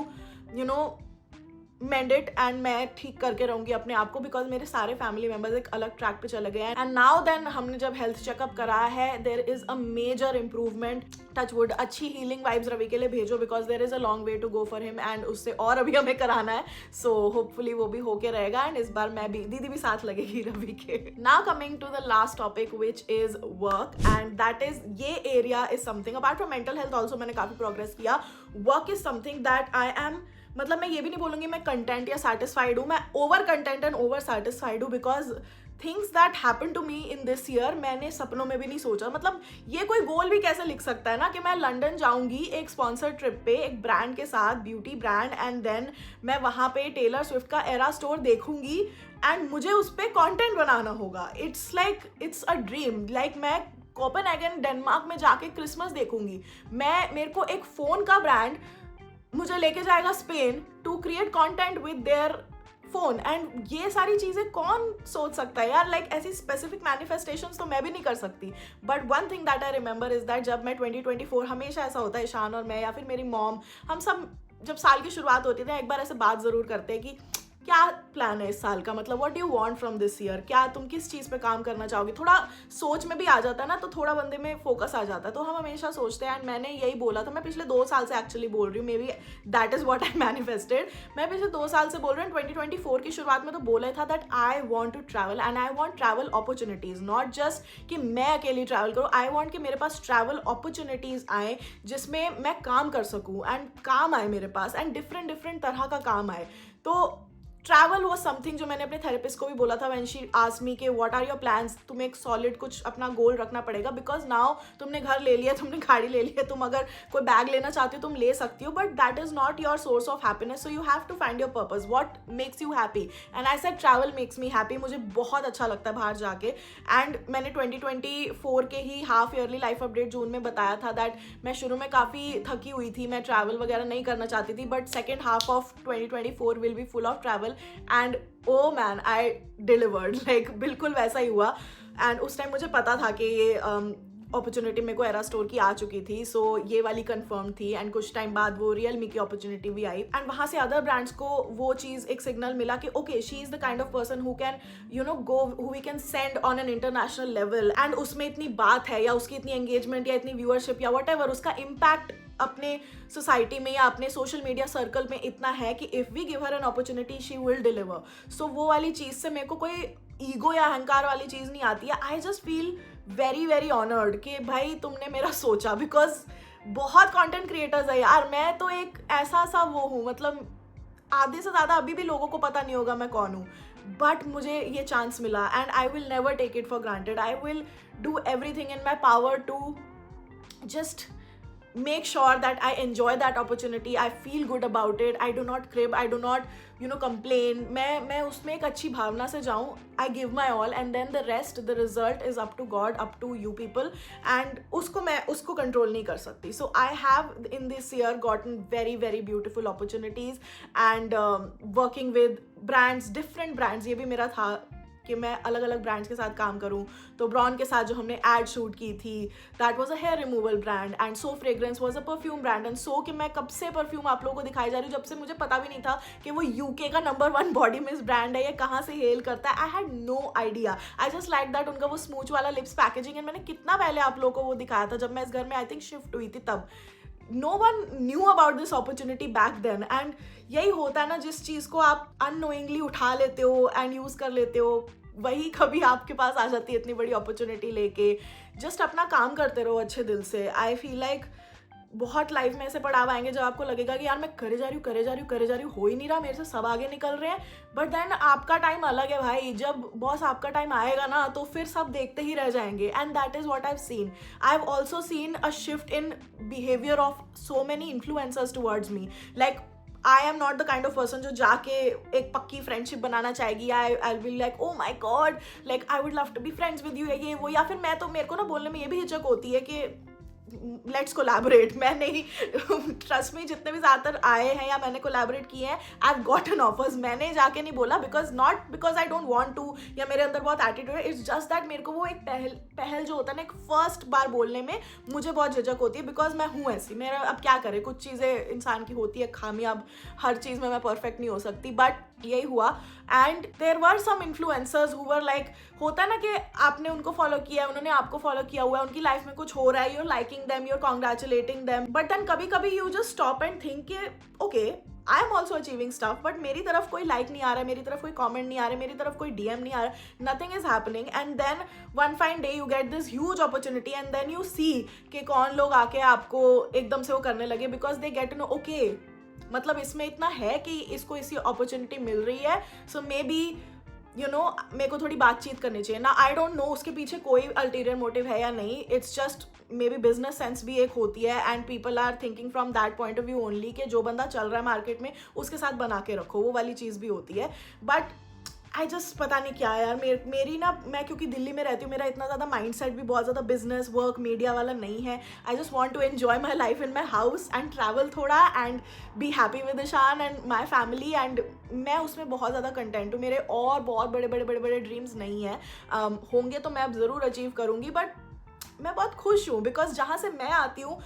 mend it and मैं ठीक करके रहूंगी अपने आप को बिकॉज मेरे सारे फैमिली मेंबर्स एक अलग ट्रैक पे चले गए हैं एंड नाउ देन हमने जब हेल्थ चेकअप कराया है, there is a major improvement, touch wood, अच्छी हीलिंग वाइब्स रवि के लिए भेजो because there is a long way to go for him and उससे और अभी हमें कराना है, सो होपफुली वो भी होके रहेगा एंड इस बार मैं भी, दीदी भी साथ लगेगी रवि के। Now coming to the last topic which is work and that is, ये area is something apart from mental health also मैंने काफी प्रोग्रेस किया, work is something that I am, मतलब मैं ये भी नहीं बोलूँगी मैं कंटेंट या सेटिस्फाइड हूँ, मैं over content and over satisfied हूँ because things that happen to me in this year मैंने सपनों में भी नहीं सोचा। मतलब ये कोई गोल भी कैसे लिख सकता है ना कि मैं लंदन जाऊंगी एक स्पॉन्सर ट्रिप पे एक ब्रांड के साथ, ब्यूटी ब्रांड, एंड देन मैं वहाँ पे टेलर स्विफ्ट का एरा स्टोर देखूंगी एंड मुझे उस पर कॉन्टेंट बनाना होगा। इट्स अ ड्रीम, लाइक मैं कोपेनहेगन डेनमार्क में जाके क्रिसमस देखूंगी, मेरे को एक फ़ोन का ब्रांड मुझे लेके जाएगा Spain to create content with their phone and ये सारी चीज़ें कौन सोच सकता है यार, लाइक ऐसी स्पेसिफिक मैनिफेस्टेशंस तो मैं भी नहीं कर सकती। But one thing that I remember is that जब मैं 2024, हमेशा ऐसा होता है ईशान और मैं या फिर मेरी मॉम, हम सब जब साल की शुरुआत होती है एक बार ऐसे बात ज़रूर करते हैं कि क्या प्लान है इस साल का, मतलब what do you want from this year, क्या तुम किस चीज़ पे काम करना चाहोगे, थोड़ा सोच में भी आ जाता है ना, तो थोड़ा बंदे में फोकस आ जाता है, तो हम हमेशा सोचते हैं एंड मैंने यही बोला था, मैं पिछले 2 साल से एक्चुअली बोल रही हूँ, may be that is what I manifested, मैं पिछले 2 साल से बोल रही हूँ, 2024 की शुरुआत में तो बोला था that I want to travel and I want travel opportunities, not just कि मैं अकेली ट्रैवल करूँ, आई वॉन्ट कि मेरे पास ट्रैवल अपॉर्चुनिटीज़ आए जिसमें मैं काम कर सकूँ एंड काम आए मेरे पास एंड डिफरेंट तरह का काम आए। तो ट्रैवल वॉज समथिंग जो मैंने अपने थेरेपिस्ट को भी बोला था व्हेन शी आस्क्ड मी के व्हाट आर योर प्लान्स, तुम्हें एक सॉलिड कुछ अपना गोल रखना पड़ेगा बिकॉज नाउ तुमने घर ले लिया, तुमने गाड़ी ले लिया, तुम अगर कोई बैग लेना चाहती हो तुम ले सकती हो, but that is not your source of happiness, so you have to find your purpose, what makes you happy and I said travel makes me happy, मुझे बहुत अच्छा लगता है बाहर जाके। एंड मैंने 2024 के ही हाफ ईयरली लाइफ अपडेट जून में बताया था दैट मैं शुरू में काफ़ी थकी हुई थी, मैं ट्रैवल वगैरह नहीं करना चाहती थी, but second half of 2024 will be full of travel and oh man I delivered, like बिल्कुल वैसा ही हुआ। एंड उस टाइम मुझे पता था कि ये अपॉर्चुनिटी मेरे को एरा स्टोर की आ चुकी थी, सो ये वाली कंफर्म थी एंड कुछ टाइम बाद वो रियलमी की अपॉर्चुनिटी भी आई एंड वहाँ से अदर ब्रांड्स को वो चीज़ एक सिग्नल मिला कि okay she is the kind of person who can go, who we can send on an international level and उसमें इतनी बात है या उसकी इतनी एंगेजमेंट या इतनी व्यूअरशिप या वट एवर, उसका इम्पैक्ट अपने सोसाइटी में या अपने सोशल मीडिया सर्कल में इतना है कि if we give her an opportunity she will deliver. So वो वाली चीज़ से मेरे को कोई ईगो या अहंकार वाली चीज़ नहीं आती है, I just feel very honoured कि भाई तुमने मेरा सोचा, बिकॉज बहुत कंटेंट क्रिएटर्स है यार, मैं तो एक ऐसा सा वो हूँ, मतलब आधे से ज़्यादा अभी भी लोगों को पता नहीं होगा मैं कौन हूँ, बट मुझे ये चांस मिला and I will never take it for granted, I will do everything in my power to just make sure that I enjoy that opportunity, I feel good about it, I do not crib, I do not complain, मैं उसमें एक अच्छी भावना से जाऊँ, I give my all and then the rest, the result is up to God, up to you people and मैं उसको control नहीं कर सकती। So I have in this year gotten very beautiful opportunities and working with brands, different brands, ये भी मेरा था कि मैं अलग अलग ब्रांड्स के साथ काम करूं। तो ब्रॉन के साथ जो हमने एड शूट की थी, that was a hair removal brand, and so fragrance was a perfume brand. And so कि मैं कब से परफ्यूम आप लोगों को दिखाई जा रही हूँ, जब से मुझे पता भी नहीं था कि वो यूके का नंबर 1 बॉडी मिस्ट ब्रांड है, ये कहाँ से हेल करता है। I had no idea, I just like that उनका वो स्मूच वाला लिप्स पैकेजिंग। एंड मैंने कितना पहले आप लोगों को वो दिखाया था, जब मैं इस घर में आई थिंक शिफ्ट हुई थी तब। No one knew about this opportunity back then. And यही होता है ना, जिस चीज़ को आप अननोइंगली उठा लेते हो एंड यूज़ कर लेते हो, वही कभी आपके पास आ जाती है इतनी बड़ी अपॉर्चुनिटी लेके। जस्ट अपना काम करते रहो अच्छे दिल से। आई फील लाइक बहुत लाइफ में ऐसे पड़ाव आएंगे जब आपको लगेगा कि यार मैं करे जा रही हूँ, हो ही नहीं रहा, मेरे से सब आगे निकल रहे हैं। बट देन आपका टाइम अलग है भाई, जब बॉस आपका टाइम आएगा ना तो फिर सब देखते ही रह जाएंगे। And that is what I have seen. I have also seen a shift in behaviour of so many influencers towards me. Like I am not the kind of person जो जाके एक पक्की फ्रेंडशिप बनाना चाहेगी। I will like oh my God, like I would love to be friends with you, ये वो। या फिर मेरे को ना बोलने में ये भी हिचक होती है कि लेट्स कोलैबोरेट। मैं नहीं, ट्रस्ट मी, जितने भी ज़्यादातर आए हैं या मैंने कोलैबोरेट किए हैं, आई हैव गॉटन ऑफर्स। मैंने जाके नहीं बोला, because not because I don't want to या मेरे अंदर बहुत एटीट्यूड है। इट्स जस्ट दैट मेरे को वो एक पहल जो होता है ना, एक फर्स्ट बार बोलने में मुझे बहुत झिझक होती है, बिकॉज मैं हूँ ऐसी। मेरा अब क्या करे, कुछ चीज़ें इंसान की होती है खामियां, अब हर चीज़ में मैं परफेक्ट नहीं हो सकती। बट यही हुआ। And there were some influencers who were like, होता है ना कि आपने उनको फॉलो किया, उन्होंने आपको फॉलो किया हुआ है, उनकी लाइफ में कुछ हो रहा है, you're liking them, you're congratulating them. But then कभी कभी you just stop and think कि okay, I am also achieving stuff, but मेरी तरफ कोई लाइक नहीं आ रहा है, मेरी तरफ कोई कॉमेंट नहीं आ रहा है, मेरी तरफ कोई डीएम नहीं आ रहा है, nothing is happening. And then one fine day you get this huge opportunity and then you see कि कौन लोग आके आपको एकदम से वो करने लगे, because they get to know okay, मतलब इसमें इतना है कि इसको इसी अपॉर्चुनिटी मिल रही है, सो मे बी यू नो मेरे को थोड़ी बातचीत करनी चाहिए ना। आई डोंट नो उसके पीछे कोई अल्टीरियर मोटिव है या नहीं, it's just may be business sense भी एक होती है and people are thinking from that point of view only कि जो बंदा चल रहा है मार्केट में उसके साथ बना के रखो, वो वाली चीज़ भी होती है। बट आई जस्ट पता नहीं क्या यार, मेरी ना, मैं क्योंकि दिल्ली में रहती हूँ, मेरा इतना ज़्यादा माइंड सेट भी बहुत ज़्यादा बिजनेस वर्क मीडिया वाला नहीं है। I just want to enjoy my life in my house and travel थोड़ा and be happy with Ishaan and my family, and मैं उसमें बहुत ज़्यादा कंटेंट हूँ। मेरे और बहुत बड़े ड्रीम्स नहीं हैं, होंगे तो मैं अब ज़रूर अचीव करूँगी। बट मैं बहुत खुश हूँ, बिकॉज जहाँ से मैं आती हूँ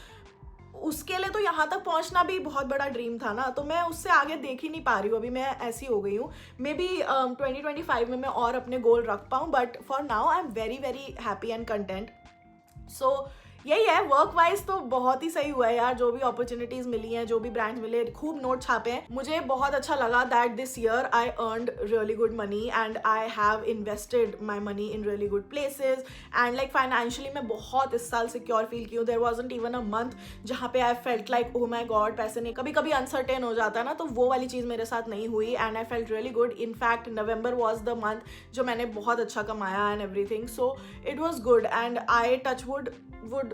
उसके लिए तो यहाँ तक पहुँचना भी बहुत बड़ा ड्रीम था ना, तो मैं उससे आगे देख ही नहीं पा रही हूँ। अभी मैं ऐसी हो गई हूँ, मे बी 2025 में मैं और अपने गोल रख पाऊँ, but for now I am very very happy and content. So यही है, वर्क वाइज तो बहुत ही सही हुआ है यार, जो भी अपॉर्चुनिटीज मिली हैं, जो भी ब्रांड्स मिले, खूब नोट छापे हैं। मुझे बहुत अच्छा लगा that this year I earned really good money and I have invested my money in really good places and like financially मैं बहुत इस साल सिक्योर फील की हूँ। There wasn't even a month जहाँ पे I felt like oh my God पैसे नहीं, कभी कभी अनसर्टेन हो जाता है ना, तो वो वाली चीज़ मेरे साथ नहीं हुई and I felt really good. In fact November was the month जो मैंने बहुत अच्छा कमाया and everything, so it was good and I touch would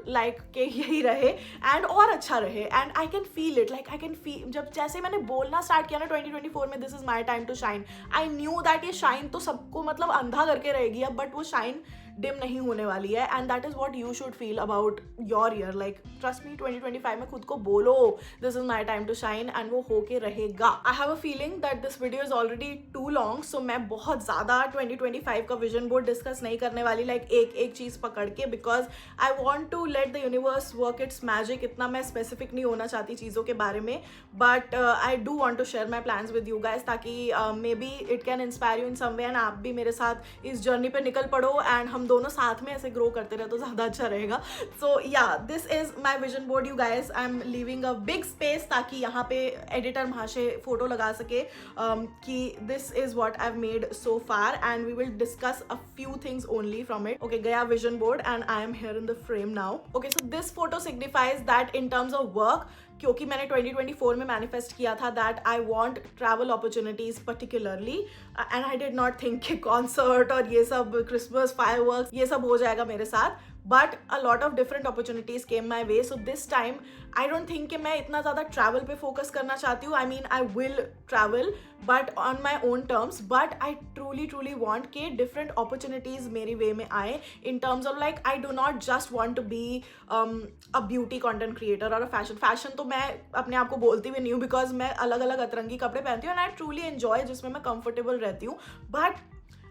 like के यही रहे एंड और अच्छा रहे। And I can feel it, like I can feel, जब जैसे मैंने बोलना स्टार्ट किया ना 2024 में, this is my time to shine, I knew that ये शाइन तो सबको मतलब अंधा करके रहेगी अब, बट वो शाइन डिम नहीं होने वाली है and that is what you should feel about your year. Like trust me, 2025 में खुद को बोलो this is my time to shine and वो होके रहेगा। I have a feeling that this video is already too long, so मैं बहुत ज़्यादा 2025 का विजन बोर्ड डिस्कस नहीं करने वाली, लाइक एक चीज़ पकड़ के, because I want to let the universe work its magic. इतना मैं स्पेसिफिक नहीं होना चाहती चीज़ों के बारे में, but I do want to share my plans with you guys, ताकि maybe it can inspire you in some way and आप भी मेरे साथ इस जर्नी पर निकल पड़ो एंड हम दोनों साथ में ऐसे ग्रो करते रहे तो ज़्यादा अच्छा रहेगा। So yeah this is my vision board you guys. I am leaving a big space ताकि यहाँ पे एडिटर महाशय फोटो लगा सके कि this is what I have made so far and we will discuss a few things only from it. Okay, गया vision board and I am here in the frame now. Okay, so this photo signifies that in terms of work, क्योंकि मैंने 2024 में manifest किया था that I want travel opportunities particularly and I did not think कि concert और ये सब Christmas fireworks ये सब हो जाएगा मेरे साथ, but a lot of different opportunities came my way. So this time I don't think कि मैं इतना ज़्यादा ट्रैवल पे फोकस करना चाहती हूँ। I mean I will travel but on my own terms, but I truly want के different opportunities मेरी वे में आए in terms of like I do not just want to be a beauty content creator और a fashion तो मैं अपने आप को बोलती भी नहीं हूँ, बिकॉज मैं अलग अलग अतरंगी कपड़े पहनती हूँ एंड आई ट्रूली एन्जॉय जिसमें मैं कंफर्टेबल रहती हूँ, but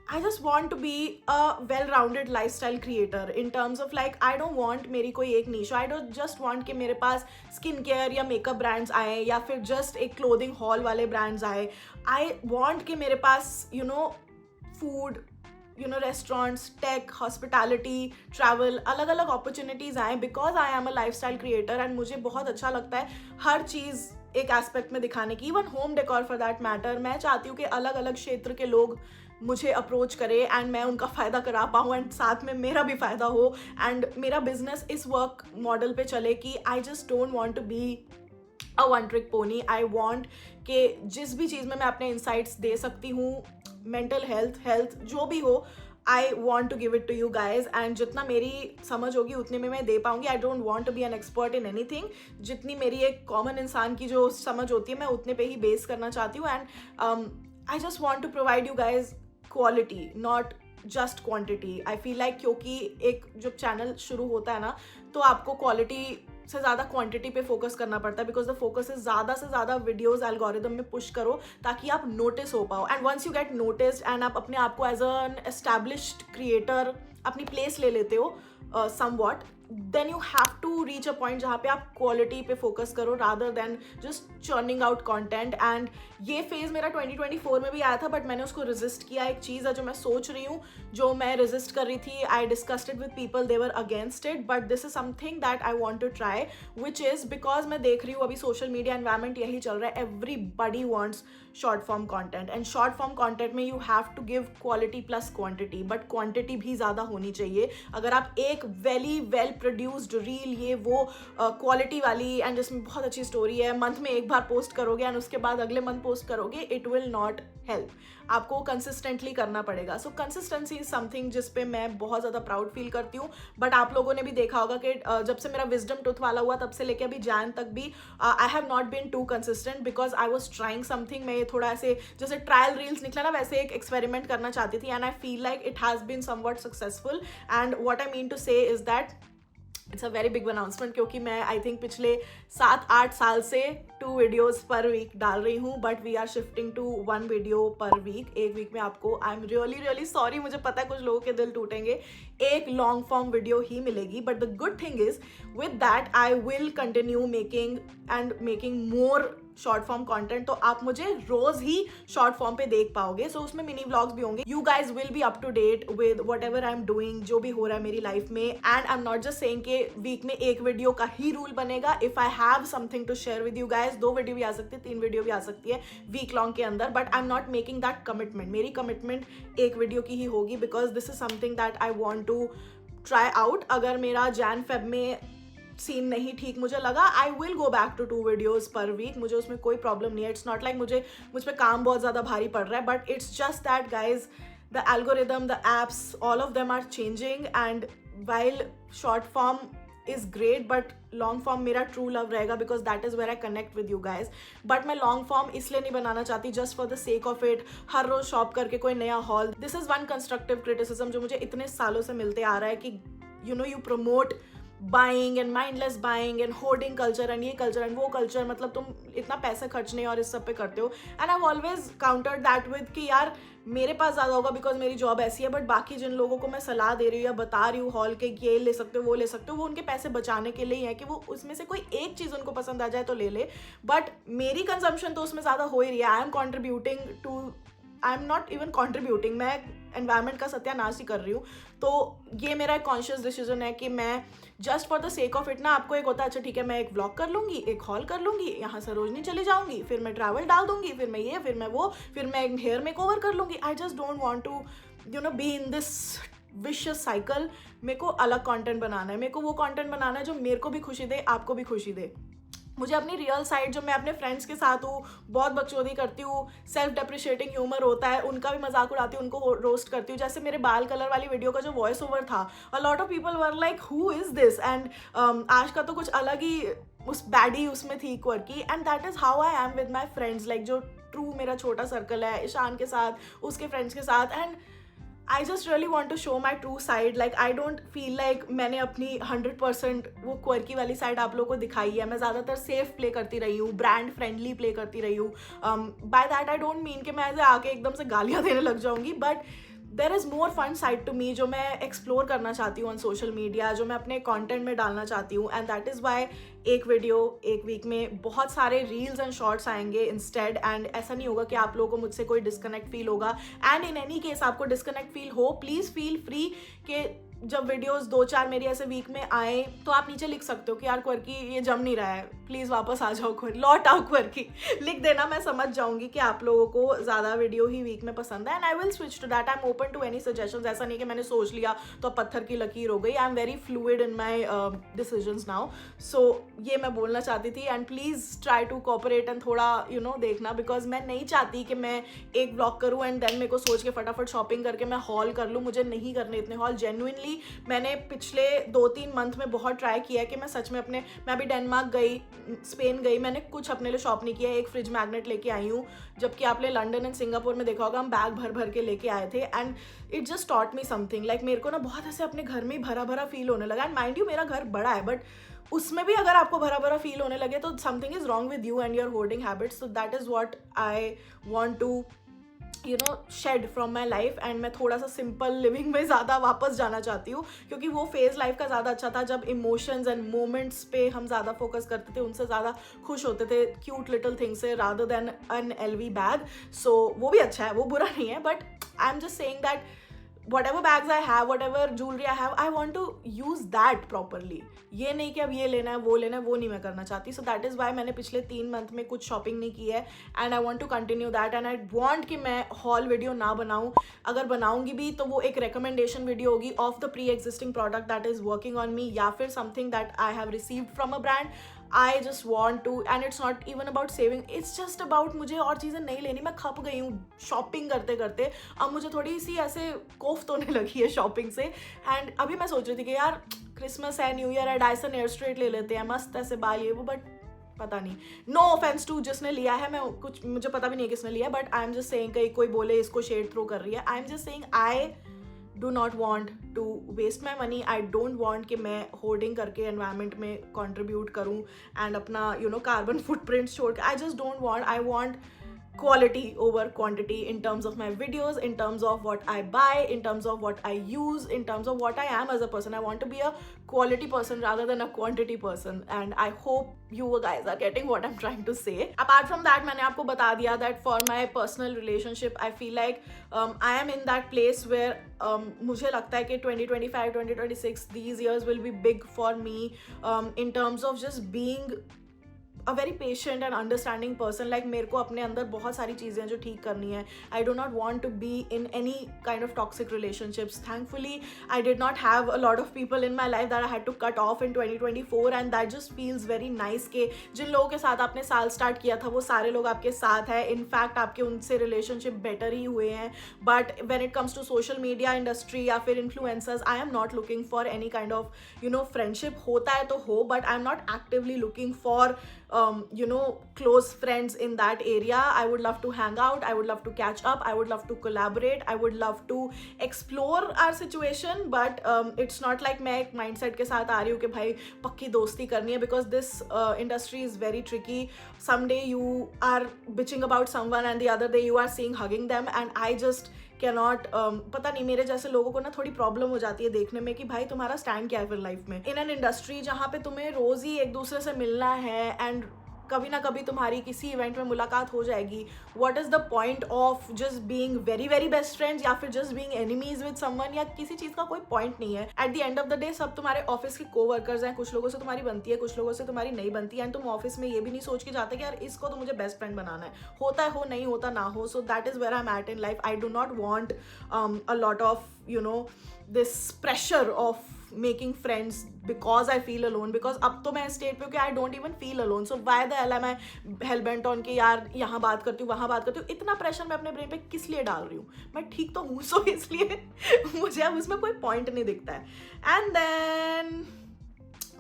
I just want to be a well-rounded lifestyle creator in terms of like I don't want मेरी कोई एक niche. I don't just want कि मेरे पास स्किन केयर या मेकअप ब्रांड्स आए या फिर जस्ट एक क्लोथिंग हॉल वाले ब्रांड्स आए. I want कि मेरे पास food, restaurants, tech, hospitality, travel, अलग अलग अपॉर्चुनिटीज़ आए because I am a lifestyle creator and मुझे बहुत अच्छा लगता है हर चीज़ एक एस्पेक्ट में दिखाने की. Even home decor for that matter. मैं चाहती हूँ कि अलग अलग क्षेत्र के लोग मुझे अप्रोच करे एंड मैं उनका फ़ायदा करा पाऊँ एंड साथ में मेरा भी फ़ायदा हो एंड मेरा बिजनेस इस वर्क मॉडल पे चले कि I just don't want to be a one trick pony. I want कि जिस भी चीज़ में मैं अपने इंसाइट्स दे सकती हूँ, मेंटल हेल्थ जो भी हो, I want to give it to you guys and जितना मेरी समझ होगी उतने में मैं दे पाऊंगी. I don't want to be an expert in anything. जितनी मेरी एक कॉमन इंसान की जो समझ होती है मैं उतने पे ही बेस करना चाहती हूँ. And I just want to provide you guys quality, not just quantity. I feel like क्योंकि एक जब चैनल शुरू होता है ना तो आपको क्वालिटी से ज़्यादा क्वांटिटी पे फोकस करना पड़ता है बिकॉज द फोकस इज ज़्यादा से ज़्यादा वीडियोस एल्गोरिदम में पुश करो ताकि आप नोटिस हो पाओ. And once you get noticed and आप अपने आप को एज एन एस्टैब्लिश्ड क्रिएटर अपनी प्लेस ले लेते हो somewhat, then you have to reach a point जहाँ पे आप क्वालिटी पे फोकस करो rather than just churning out content. and ये फेज मेरा 2024 में भी आया था बट मैंने उसको रेजिस्ट किया. एक चीज़ है जो मैं सोच रही हूँ, जो मैं रेजिस्ट कर रही थी, I discussed it with people, they were against it, but this is something that I want to try which is because मैं देख रही हूँ अभी सोशल मीडिया एनवायरमेंट यही चल रहा है. Everybody wants short form content and short form content में you have to give quality plus quantity, but quantity भी ज़्यादा होनी चाहिए. अगर आप एक वेल प्रोड्यूस्ड रील ये वो क्वालिटी वाली एंड जिसमें बहुत अच्छी स्टोरी है मंथ में एक बार पोस्ट करोगे एंड उसके बाद अगले मंथ पोस्ट करोगे, इट विल नॉट हेल्प. आपको कंसिस्टेंटली करना पड़ेगा. सो कंसिस्टेंसी इज समथिंग जिस पे मैं बहुत ज़्यादा प्राउड फील करती हूँ. बट आप लोगों ने भी देखा होगा कि जब से मेरा विजडम टूथ वाला हुआ तब से लेके अभी जैन तक भी I have not been too consistent because I was trying something. मैं ये थोड़ा ऐसे जैसे ट्रायल रील्स निकला ना वैसे एक एक्सपेरिमेंट करना चाहती थी and I feel like it has been somewhat successful. And what I mean to say is that it's a very big announcement क्योंकि मैं आई थिंक पिछले 7-8 साल से 2 वीडियोज़ पर वीक डाल रही हूँ but we are shifting to 1 video पर week. एक वीक में आपको, आई एम रियली सॉरी, मुझे पता है कुछ लोगों के दिल टूटेंगे, एक लॉन्ग फॉर्म वीडियो ही मिलेगी. But the good thing is with that I will continue making more short form content. तो आप मुझे रोज ही शॉर्ट फॉर्म पे देख पाओगे. सो उसमें मिनी व्लॉग्स भी होंगे. You guys will be up to date with whatever I am doing, जो भी हो रहा है मेरी लाइफ में. And I am not just saying कि वीक में एक वीडियो का ही रूल बनेगा. If I have something to share with you guys, 2 video भी आ सकती है, 3 वीडियो भी आ सकती है वीक लॉन्ग के अंदर. But I am not making that commitment. मेरी कमिटमेंट एक वीडियो की ही होगी because this is something that I want to try out. अगर मेरा जैन फेब में सीन नहीं ठीक मुझे लगा, I will go back to 2 videos per week. मुझे उसमें कोई प्रॉब्लम नहीं है. इट्स नॉट लाइक मुझ पर काम बहुत ज़्यादा भारी पड़ रहा है, but it's just that guys the algorithm, the apps, all of them are changing. And while short form is great but long form मेरा ट्रू लव रहेगा because that is where I connect with you guys. But मैं long form इसलिए नहीं बनाना चाहती just for the sake of it, हर रोज shop करके कोई नया haul. This is one constructive criticism जो मुझे इतने सालों से मिलते आ रहा है कि you promote buying and mindless buying and hoarding culture and ये कल्चर एंड वो कल्चर. मतलब तुम इतना पैसे खर्चने और इस सब पे करते हो. And I always countered that with कि यार मेरे पास ज़्यादा होगा बिकॉज मेरी जॉब ऐसी है, बट बाकी जिन लोगों को मैं सलाह दे रही हूँ या बता रही हूँ हॉल के ये ले सकते हो वो ले सकते हो, वो उनके पैसे बचाने के लिए ही है कि वो उसमें से कोई एक चीज़ उनको पसंद आ जाए तो ले ले. बट मेरी कंजम्पशन तो उसमें ज़्यादा हो ही रही है. I am contributing to, I am not even contributing, मैं एनवायरनमेंट का सत्यानाश ही कर रही हूँ. तो ये मेरा एक कॉन्शियस डिसीजन है कि मैं just for the sake of it ना, आपको एक होता है अच्छा ठीक है मैं एक व्लॉग कर लूँगी, एक हॉल कर लूँगी, यहाँ सरोजनी चले जाऊँगी, फिर मैं ट्रैवल डाल दूँगी, फिर मैं ये, फिर मैं वो, फिर मैं हेयर मेक ओवर कर लूँगी. I just don't want to be in this vicious cycle. मेरे को अलग कंटेंट बनाना है. मेरे को वो कंटेंट बनाना है जो मेरे को भी खुशी दे, आपको भी खुशी दे. मुझे अपनी रियल साइड जो मैं अपने फ्रेंड्स के साथ हूँ, बहुत बकचोदी करती हूँ, सेल्फ डेप्रिशिएटिंग ह्यूमर होता है, उनका भी मजाक उड़ाती हूँ, उनको रोस्ट करती हूँ. जैसे मेरे बाल कलर वाली वीडियो का जो वॉइस ओवर था, अ lot of people were like who is this. And आज का तो कुछ अलग ही उस बैडी उसमें थी quirky. And that is how I am with my friends. Like जो ट्रू मेरा छोटा सर्कल है, ईशान के साथ, उसके फ्रेंड्स के साथ. And I just really want to show my true side. Like I don't feel like मैंने अपनी 100% वो क्वर्की वाली साइड आप लोगों को दिखाई है. मैं ज़्यादातर सेफ प्ले करती रही हूँ, ब्रांड फ्रेंडली प्ले करती रही हूँ. By that I don't mean कि मैं ऐसे आके एकदम से गालियाँ देने लग जाऊँगी, but there is more fun side to me जो मैं एक्सप्लोर करना चाहती हूँ ऑन सोशल मीडिया, जो मैं अपने कंटेंट में डालना चाहती हूँ, एंड दैट इज़ वाई एक वीडियो एक वीक में बहुत सारे रील्स एंड शॉर्ट्स आएंगे इंस्टेड, एंड ऐसा नहीं होगा कि आप लोगों को मुझसे कोई डिस्कनेक्ट फील होगा। एंड इन एनी केस आपको डिस्कनेक्ट फील हो, प्लीज़ फील फ्री कि जब वीडियोस 2-4 मेरी ऐसे वीक में आए तो आप नीचे लिख सकते हो कि यार क्वर्की ये जम नहीं रहा है, प्लीज़ वापस आ जाओ, लौट आओ क्वर्की, लिख देना, मैं समझ जाऊंगी कि आप लोगों को ज़्यादा वीडियो ही वीक में पसंद है, and I will switch to that. I am open to any suggestions. ऐसा नहीं कि मैंने सोच लिया तो पत्थर की लकीर हो गई। I am very fluid in my decisions now. So ये मैं बोलना चाहती थी, and please try to cooperate and थोड़ा देखना, बिकॉज मैं नहीं चाहती कि मैं एक ब्लॉग करूँ एंड देन मेरे को सोच के फटाफट शॉपिंग करके मैं हॉल कर लूँ। मुझे नहीं करने इतने हॉल। जेन्युइनली मैंने पिछले 2-3 मंथ में बहुत ट्राई किया है कि मैं सच में मैं अभी डेनमार्क गई, स्पेन गई, मैंने कुछ अपने लिए शॉप नहीं किया। एक फ्रिज मैग्नेट लेके आई हूँ, जबकि आपने लंदन एंड सिंगापुर में देखा होगा हम बैग भर भर के लेके आए थे, and it just taught me something. Like मेरे को ना बहुत ऐसे अपने घर में भरा भरा फील होने लगा। एंड माइंड यू मेरा घर बड़ा है, बट उसमें भी अगर आपको भरा भरा फील होने लगे तो something is wrong with you and your hoarding habits. So that is what I want to shed from my life, and मैं थोड़ा सा सिंपल लिविंग में ज़्यादा वापस जाना चाहती हूँ, क्योंकि वो फेज़ लाइफ का ज़्यादा अच्छा था जब इमोशंस एंड मोमेंट्स पे हम ज़्यादा फोकस करते थे, उनसे ज़्यादा खुश होते थे क्यूट लिटिल थिंग्स से rather than an LV bag. So वो भी अच्छा है, वो बुरा नहीं है, but I am just saying that whatever bags I have, whatever jewelry I have, I want to use that properly. ये नहीं कि अब ये लेना है वो लेना है, वो नहीं मैं करना चाहती। सो दैट इज़ वाई मैंने पिछले 3 मंथ में कुछ शॉपिंग नहीं की है, and I want to continue that, and I want कि मैं हॉल वीडियो ना बनाऊँ। अगर बनाऊँगी भी तो वो एक रिकमेंडेशन वीडियो होगी of the pre existing product that is working on me, या फिर something that I have received from a brand. I just want to, and it's not even about saving, it's just about मुझे और चीज़ें नहीं लेनी। मैं खप गई हूँ शॉपिंग करते करते, अब मुझे थोड़ी सी ऐसे कोफ्त होने लगी है शॉपिंग से। एंड अभी मैं सोच रही थी कि यार क्रिसमस है, न्यू ईयर है, डायसन एयर स्ट्रेट ले लेते हैं, मस्त ऐसे बाल ये वो, बट पता नहीं, नो ऑफेंस टू जिसने लिया है, मैं कुछ मुझे पता भी नहीं है किसने लिया, but I am just saying कहीं कोई बोले इसको शेड थ्रो कर रही है। I am just saying I do not want to waste my money. I don't want कि मैं होर्डिंग करके environment में contribute करूँ and अपना carbon footprint छोड़ के, I just don't want, I want quality over quantity in terms of my videos, in terms of what I buy, in terms of what I use, in terms of what I am as a person. I want to be a quality person rather than a quantity person, and I hope you guys are getting what I'm trying to say. Apart from that, मैंने आपको बता दिया that for my personal relationship, I feel like I am in that place where मुझे लगता है कि 2025, 2026, these years will be big for me in terms of just being a very patient and understanding person. Like मेरे को अपने अंदर बहुत सारी चीज़ें जो ठीक करनी है. I do not want to be in any kind of toxic relationships. Thankfully, I did not have a lot of people in my life that I had to cut off in 2024, and that just feels very nice कि जिन लोगों के साथ आपने साल start किया था वो सारे लोग आपके साथ हैं. इनफैक्ट आपके उनसे रिलेशनशिप बेटर ही हुए हैं. But when it comes to social media industry या फिर influencers, I am not looking for any kind of friendship. होता है तो हो, but I'm not actively looking for close friends in that area. I would love to hang out, I would love to catch up, I would love to collaborate, I would love to explore our situation, but it's not like मैं एक mindset के साथ आ रही हूँ कि भाई पक्की दोस्ती करनी है, because this industry is very tricky. Someday you are bitching about someone and the other day you are seeing hugging them, and I just cannot पता नहीं, मेरे जैसे लोगों को ना थोड़ी प्रॉब्लम हो जाती है देखने में कि भाई तुम्हारा स्टैंड क्या है फिर लाइफ में. इन एन इंडस्ट्री जहाँ पे तुम्हें रोज ही एक दूसरे से मिलना है एंड कभी ना कभी तुम्हारी किसी इवेंट में मुलाकात हो जाएगी, what is the point of just being very very best friends या फिर just being enemies with someone, या किसी चीज़ का कोई पॉइंट नहीं है. At the end of the day सब तुम्हारे ऑफिस के कोवर्कर्स हैं. कुछ लोगों से तुम्हारी बनती है, कुछ लोगों से तुम्हारी नहीं बनती है, एंड तुम ऑफिस में ये भी नहीं सोच के जाते कि यार इसको तो मुझे बेस्ट फ्रेंड बनाना है. होता है हो, नहीं होता ना हो. So that is where I am at in life. I do not want a lot of this pressure of making friends because I feel alone, because अब तो मैं स्टेट पे हूँ कि I don't even feel alone. So why the hell am I hell bent on कि यार यहाँ बात करती हूँ वहाँ बात करती हूँ. इतना प्रेशर मैं अपने ब्रेन पे किस लिए डाल रही हूँ? मैं ठीक तो हूँ, सो इसलिए मुझे अब उसमें कोई पॉइंट नहीं दिखता है. And then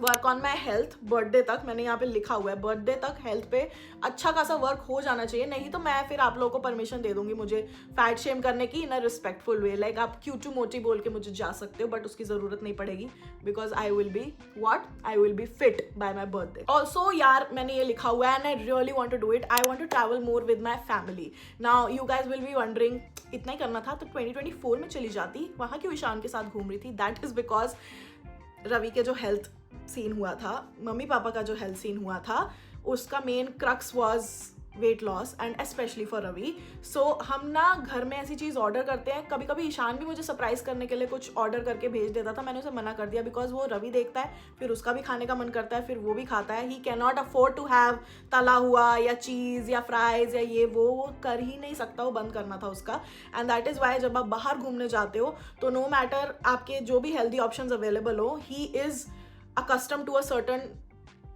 work on my health birthday तक, मैंने यहाँ पे लिखा हुआ है बर्थडे तक हेल्थ पे अच्छा खासा वर्क हो जाना चाहिए, नहीं तो मैं फिर आप लोगों को परमिशन दे दूंगी मुझे फैट शेम करने की इन अ रिस्पेक्टफुल वे। लाइक आप क्यूटू मोटी बोल के मुझे जा सकते हो, बट उसकी जरूरत नहीं पड़ेगी, because I will be fit by my birthday. Also यार मैंने ये लिखा हुआ है and I really want to do it, I want to travel more with my family. Now you guys will be wondering इतना ही करना था तो 2024 में चली जाती, वहाँ क्यों ईशान के साथ घूम रही थी? दैट इज बिकॉज रवि के जो हेल्थ सीन हुआ था, मम्मी पापा का जो हेल्थ सीन हुआ था, उसका main crux was weight loss and specially for Ravi. So हम ना घर में ऐसी चीज़ ऑर्डर करते हैं, कभी कभी ईशान भी मुझे सरप्राइज करने के लिए कुछ ऑर्डर करके भेज देता था, मैंने उसे मना कर दिया बिकॉज वो रवि देखता है, फिर उसका भी खाने का मन करता है, फिर वो भी खाता है। He can not afford to have तला हुआ या चीज़ या फ्राइज या ये वो कर ही नहीं सकता, वो बंद करना था उसका। एंड दैट इज़ वाई जब आप बाहर घूमने जाते हो तो नो मैटर आपके जो भी हेल्दी ऑप्शंस अवेलेबल हो, he is accustomed to a certain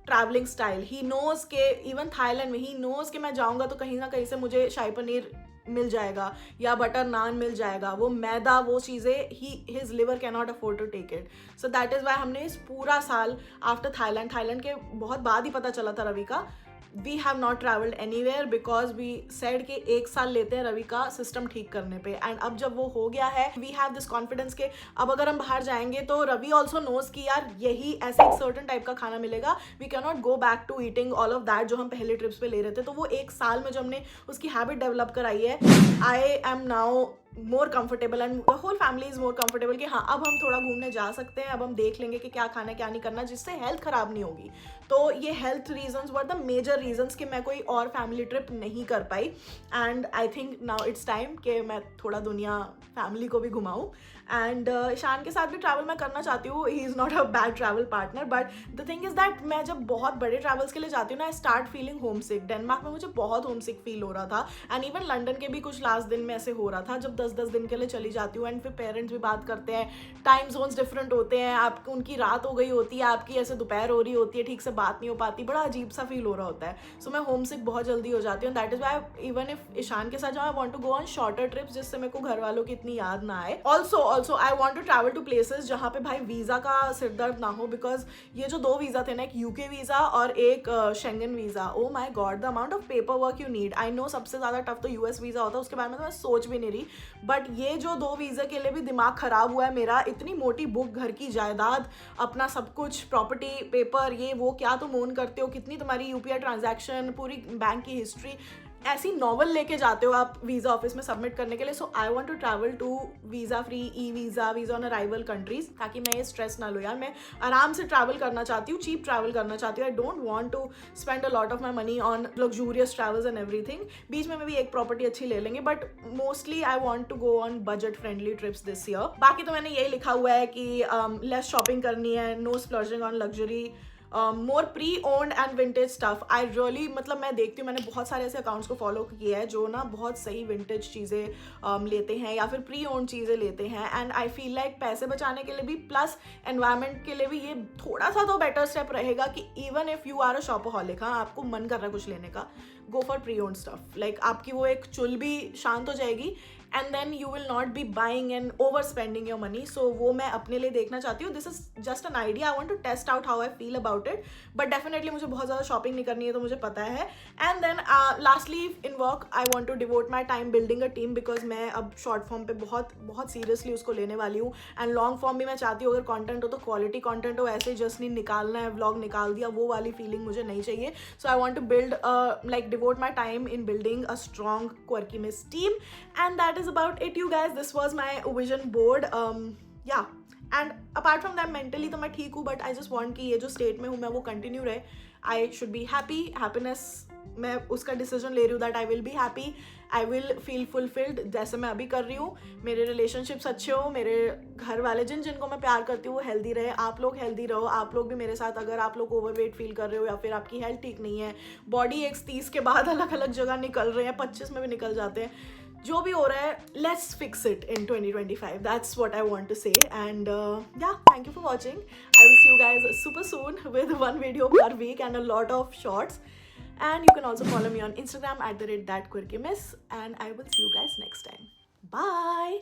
travelling style. He knows के इवन थाईलैंड में ही नोज के मैं जाऊंगा तो कहीं ना कहीं से मुझे शाही पनीर मिल जाएगा या बटर नान मिल जाएगा, वो मैदा वो चीज़ें his liver can not afford to take it. So that is why हमने इस पूरा साल आफ्टर थाईलैंड के बहुत बाद ही पता चला था रवि का, we have not travelled anywhere because we said के 1 साल लेते हैं रवि का सिस्टम ठीक करने पे। एंड अब जब वो हो गया है, वी हैव दिस कॉन्फिडेंस के अब अगर हम बाहर जाएंगे तो रवि ऑल्सो नोज कि यार यही ऐसे एक सर्टन टाइप का खाना मिलेगा, we can not go back to eating all of that जो हम पहले ट्रिप्स पे ले रहे थे। तो वो 1 साल में जो हमने उसकी हैबिट डेवलप कराई है, I am now more comfortable and the whole family is more comfortable कि हाँ अब हम थोड़ा घूमने जा सकते हैं, अब हम देख लेंगे कि क्या खाना है क्या नहीं करना, जिससे हेल्थ खराब नहीं होगी। तो ये health reasons were the major reasons कि मैं कोई और फैमिली ट्रिप नहीं कर पाई। And I think now it's time कि मैं थोड़ा दुनिया फैमिली को भी घुमाऊँ। एंड ईशान के साथ भी ट्रैवल मैं करना चाहती हूँ, he is not a bad travel partner, but the thing is that मैं जब बहुत बड़े ट्रैवल्स के लिए जाती हूँ ना, I start feeling home sick. Denmark में मुझे बहुत होम सिक फील हो रहा था एंड इवन लंदन के भी कुछ लास्ट दिन में ऐसे हो रहा था जब 10-10 दिन के लिए चली जाती हूँ। एंड फिर पेरेंट्स भी बात करते हैं, टाइम जोन्स डिफरेंट होते हैं, आप उनकी रात हो गई होती है, आपकी ऐसे दोपहर हो रही होती है, ठीक से बात नहीं हो पाती, बड़ा अजीब सा फील हो रहा होता है। सो मैं होम सिक बहुत जल्दी हो जाती हूँ। That is why even if Ishaan के साथ जाऊँ, I want to go on shorter trips जिससे मेरे को घर वालों की इतनी याद ना आए। Also I want to travel to places जहाँ पे भाई वीजा का सिरदर्द ना हो, बिकॉज ये जो 2 वीजा थे ना, एक यूके वीजा और एक Schengen visa, oh my God the amount of paper work you need. I know सबसे ज्यादा टफ तो यूएस वीजा होता है, उसके बारे में तो मैं सोच भी नहीं रही, बट ये जो 2 वीजा के लिए भी दिमाग खराब हुआ है मेरा। इतनी मोटी बुक, घर की जायदाद, अपना सब कुछ, प्रॉपर्टी पेपर, ये वो, क्या तुम ओन करते हो, कितनी तुम्हारी यूपीआई ट्रांजैक्शन, पूरी बैंक की हिस्ट्री, ऐसी नॉवल लेके जाते हो आप वीज़ा ऑफिस में सबमिट करने के लिए। So I want to travel to visa free, e visa, visa on arrival countries, ताकि मैं ये स्ट्रेस ना लूँ यार। मैं आराम से ट्रैवल करना चाहती हूँ, चीप ट्रैवल करना चाहती हूँ। I don't want to spend a lot of my money on luxurious travels and everything. बीच में भी एक प्रॉपर्टी अच्छी ले लेंगे, but mostly I want to go on budget friendly trips this year. बाकी तो मैंने यही लिखा हुआ है कि लेस शॉपिंग करनी है, no splurging on luxury, more pre owned and vintage stuff. I really, मतलब मैं देखती हूँ, मैंने बहुत सारे ऐसे अकाउंट्स को फॉलो किया है जो ना बहुत सही विंटेज चीज़ें लेते हैं या फिर प्री ओन्ड चीज़ें लेते हैं। एंड आई फील लाइक पैसे बचाने के लिए भी प्लस एनवायरनमेंट के लिए भी ये थोड़ा सा तो बेटर स्टेप रहेगा कि even if you are a शॉपaholic, हाँ आपको मन कर रहा है कुछ लेने का, go for pre owned stuff. Like आपकी वो एक चुल भी शांत हो जाएगी and then you will not be buying and over spending your money. So वो मैं अपने लिए देखना चाहती हूँ। This is just an idea, I want to test out how I feel about it, but definitely मुझे बहुत ज़्यादा शॉपिंग नहीं करनी है, तो मुझे पता है। And then lastly in work I want to devote my time building a team, because मैं अब शॉर्ट फॉर्म पे बहुत बहुत सीरियसली उसको लेने वाली हूँ। एंड लॉन्ग फॉर्म भी मैं चाहती हूँ अगर कंटेंट हो तो क्वालिटी कंटेंट हो, ऐसे जस्ट नहीं निकालना है व्लॉग निकाल दिया, वो वाली फीलिंग मुझे नहीं चाहिए। So I want to build like devote my time in building a strong Quirky Miss team, and that is about it, you guys. This was my vision board. Yeah, and apart from that, mentally तो मैं ठीक हूँ, but I just want कि ये जो state में हूँ मैं वो continue रहे. I should be happy. Happiness मैं उसका डिसीजन ले रही हूँ, that I will be happy, I will feel fulfilled जैसे मैं अभी कर रही हूँ। मेरे रिलेशनशिप्स अच्छे हो, मेरे घर वाले जिनको मैं प्यार करती हूँ वो हेल्दी रहे, आप लोग हेल्दी रहो, आप लोग भी मेरे साथ। अगर आप लोग ओवरवेट फील कर रहे हो या फिर आपकी हेल्थ ठीक नहीं है, बॉडी एक्स 30 के बाद अलग अलग जगह निकल रहे हैं, 25 में भी निकल जाते हैं, जो भी हो रहा है, let's fix it in 2025. That's what I want to say. And yeah, thank you for watching. I will see you guys super soon with one video per week and a lot of shorts. And you can also follow me on Instagram @thatquirkymiss. And I will see you guys next time. Bye.